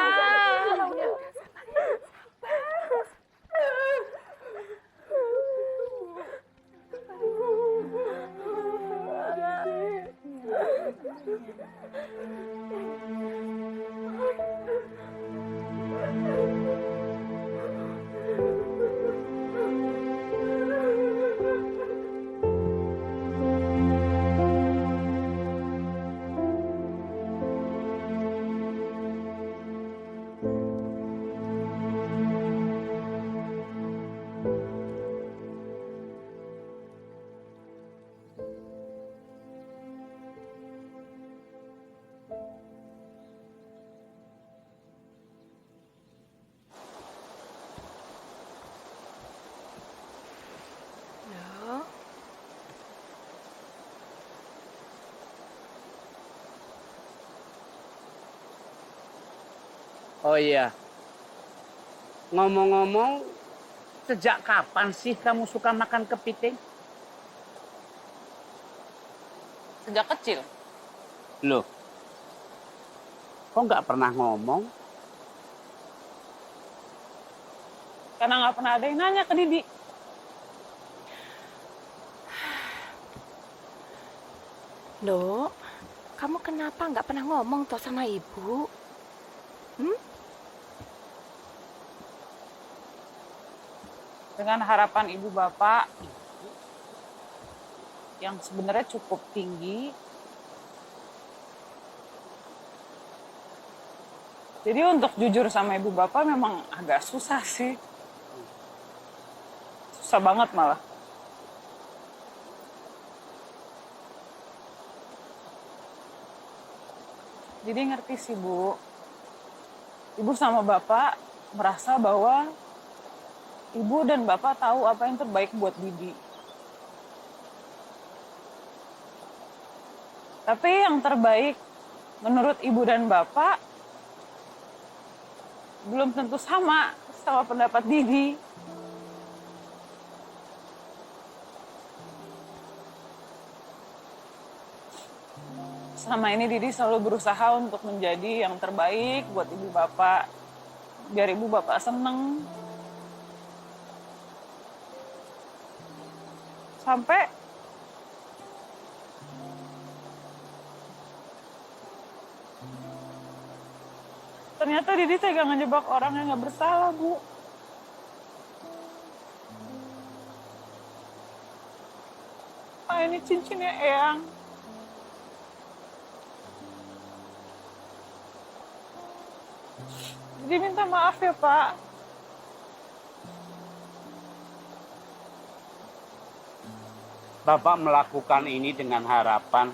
Oh iya, ngomong-ngomong, sejak kapan sih kamu suka makan kepiting?
Sejak kecil.
Loh, kok nggak pernah ngomong?
Karena nggak pernah ada yang nanya ke Didi.
Dok, kamu kenapa nggak pernah ngomong toh sama ibu?
Dengan harapan ibu bapak yang sebenarnya cukup tinggi. Jadi untuk jujur sama ibu bapak memang agak susah sih. Susah banget malah. Jadi ngerti sih, Bu. Ibu sama bapak merasa bahwa ibu dan bapak tahu apa yang terbaik buat Didi. Tapi yang terbaik menurut ibu dan bapak belum tentu sama pendapat Didi. Selama ini Didi selalu berusaha untuk menjadi yang terbaik buat ibu bapak. Biar ibu bapak seneng. Sampai ternyata Didi tega ngejebak orang yang gak bersalah, Bu. Ini cincinnya Eyang. Didi minta maaf ya, Pak.
Bapak melakukan ini dengan harapan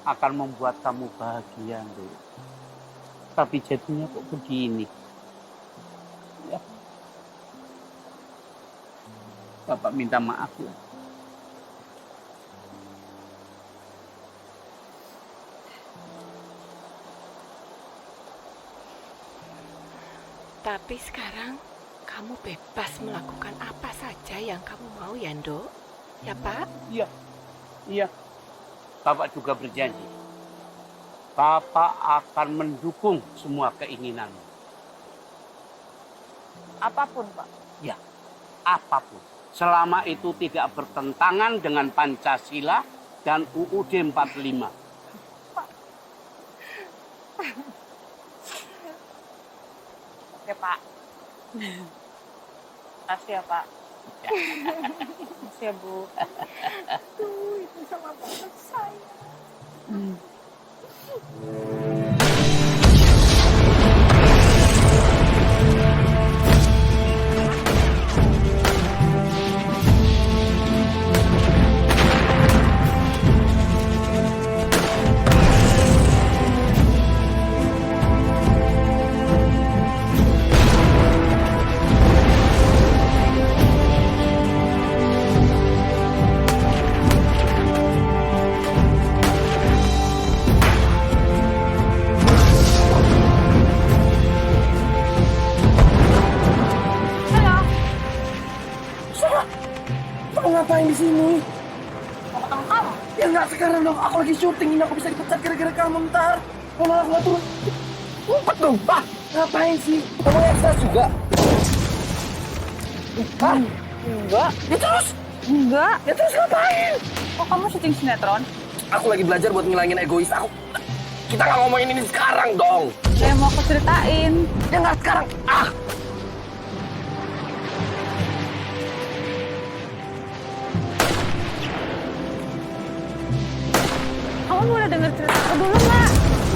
akan membuat kamu bahagia, Nduk. Tapi jadinya kok begini. Ya. Bapak minta maaf ya.
Tapi sekarang kamu bebas melakukan apa saja yang kamu mau ya, Nduk. Ya, Pak?
Iya. Iya. Bapak juga berjanji. Bapak akan mendukung semua keinginanmu.
Apapun, Pak.
Ya, apapun. Selama itu tidak bertentangan dengan Pancasila dan UUD 45.
Oke, Pak. Makasih ya, Pak. Makasih ya, Bu.
Tuh, itu sama banget saya.
Ngapain di sini?
Mau ketemu kamu?
Ya nggak sekarang dong, aku lagi syuting ini, aku bisa dipecat gara-gara kamu ntar. Kalau aku nggak turun, ngumpet dong, Pak. Ngapain sih? Kamu ekstra juga? Pak?
Enggak.
Ya terus?
Enggak.
Ya terus ngapain?
Kok kamu syuting sinetron?
Aku lagi belajar buat ngilangin egois aku. Kita nggak ngomongin ini sekarang dong.
Ya mau aku ceritain.
Ya nggak sekarang. Ah!
Kamu boleh denger cerita aku dulu nggak?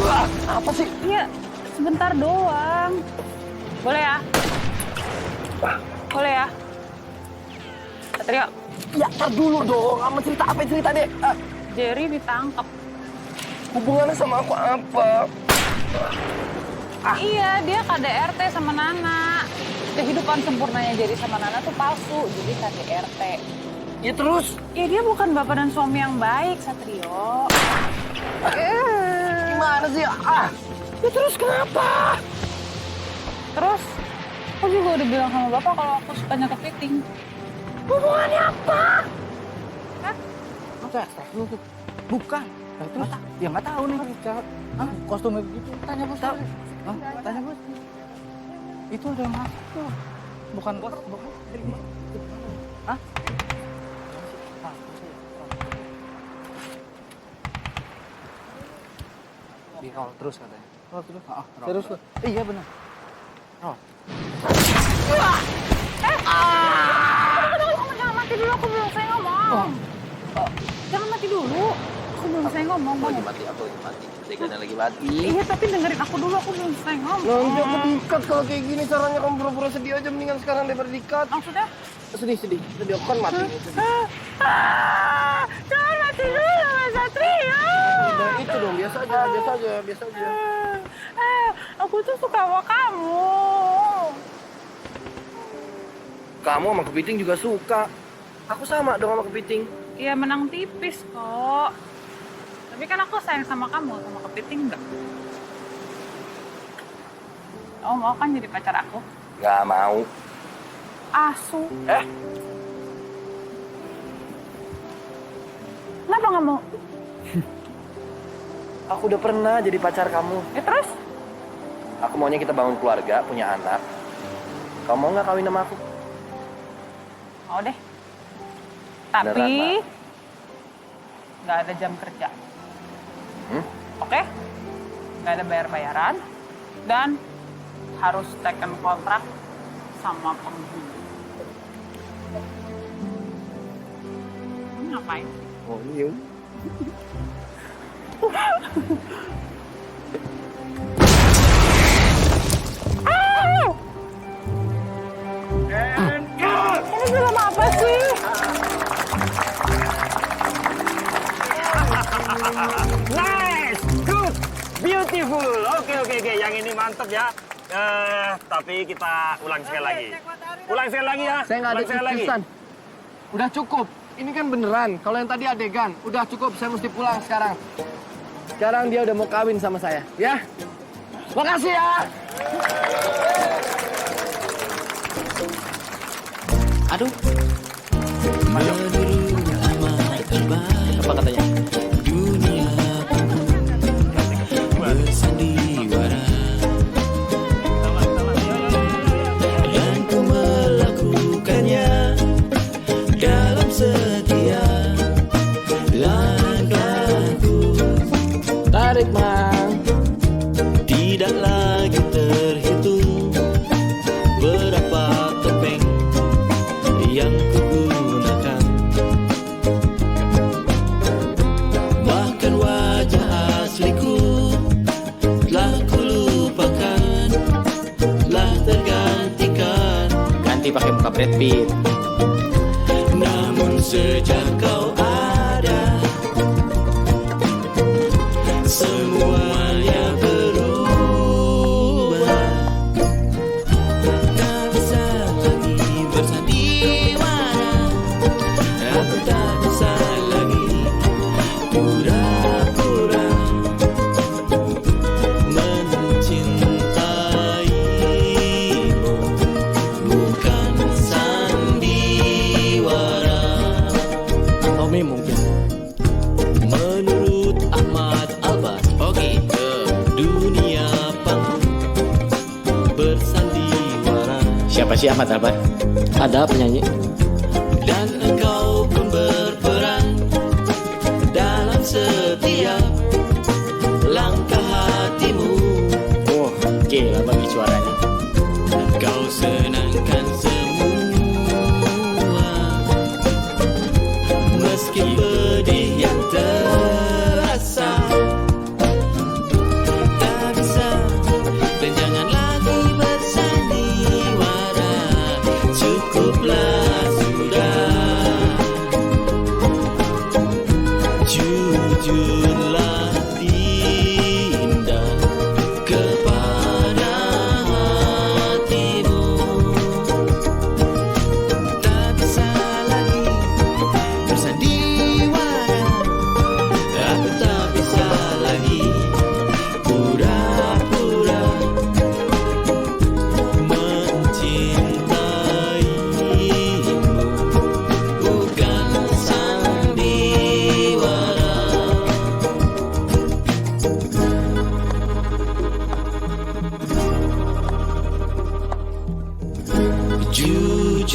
Wah, apa sih?
Iya, sebentar doang. Boleh ya? Boleh ya? Satrio.
Ya, tar dulu dong. Kamu cerita apa cerita deh?
Jerry ditangkap.
Hubungannya sama aku apa?
Iya, dia KDRT sama Nana. Kehidupan sempurnanya Jerry sama Nana tuh palsu, jadi KDRT.
Ya terus?
Ya dia bukan bapak dan suami yang baik, Satrio.
Gimana sih? Ya terus kenapa?
Terus, aku juga udah bilang sama bapak kalau aku sukanya kepiting.
Hubungannya apa?
Hah?
Apa ya? Bukan. Nah, terus? Ya nggak tahu nih. Hah? Kostumnya begitu. Tanya bos. Hah? Tanya bos. Itu udah masuk tuh. Bukan. Hah? Di roll terus katanya. Roll terus? Terus loh. Iya benar. Roll.
Jangan mati dulu, aku belum selesai ngomong. Jangan mati dulu. Aku belum selesai ngomong.
Aku lagi mati. Teganya lagi mati.
Iya, tapi dengerin aku dulu, aku belum selesai ngomong.
Nanti aku diikat kalau kayak gini caranya, kamu pura-pura sedih aja mendingan sekarang daripada diikat.
Maksudnya?
Sedih. Aku kan mati.
Jangan mati dulu, Mas Satrio.
Nah, itu dong, biasa aja.
Aku tuh suka sama kamu.
Kamu sama kepiting juga suka. Aku sama dong sama kepiting.
Iya, menang tipis kok. Tapi kan aku sayang sama kamu, sama kepiting enggak? Oh, mau kan jadi pacar aku?
Gak mau.
Asu. Kenapa nggak mau?
Aku udah pernah jadi pacar kamu.
Ya terus?
Aku maunya kita bangun keluarga, punya anak. Kamu mau nggak kawin sama aku?
Mau deh. Tapi nggak ada jam kerja. Oke? Nggak ada bayar-bayaran. Dan harus taken kontrak sama penghuni. Ngapain?
Oh iya.
Ini film apa sih?
Nice, good, beautiful. Oke. Yang ini mantep ya. Tapi kita ulang sekali lagi. Ya.
Saya nggak ada keputusan. Udah cukup. Ini kan beneran. Kalau yang tadi adegan, udah cukup. Saya mesti pulang sekarang. Sekarang dia udah mau kawin sama saya, ya. Makasih ya.
Aduh.
Apa katanya?
Dunia bersandiwara dan yang kugunakan. Bahkan wajah asliku telah kulupakan, telah tergantikan.
Ganti pakai muka Brad Pitt.
Namun sejak kau ada, semuanya berubah. Tak bisa lagi bersandiwara, aku tak bisa lagi pura-pura mencintaimu, bukan sandiwara.
Tommy mungkin.
Menurut Ahmad Albar, dunia panggung bersandiwara.
Siapa sih Ahmad Albar? Ada penyanyi.
Dan engkau pun berperan dalam setiap langkah hatimu.
Oh, gila bagi suaranya.
Kau senangkan semua, meski pedih yang terasa. Tak bisa dan jangan lagi bersandiwara, cukuplah sudah. Jujurlah Dinda kepada hatimu. Tak bisa lagi bersandiwara, aku tak bisa lagi pura-pura mencintaimu, bukan sandiwara.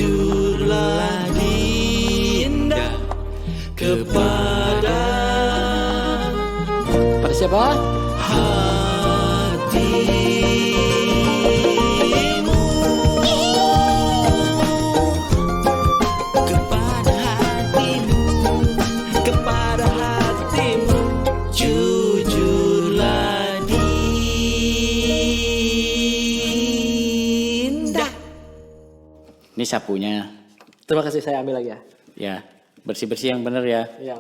Jujurlah Dinda kepada
siapa?
hatimu, kepada hatimu, kepada hatimu. Jujurlah Dinda.
Ini sapunya.
Terima kasih, saya ambil lagi ya.
Ya, bersih-bersih yang bener ya.
Iya.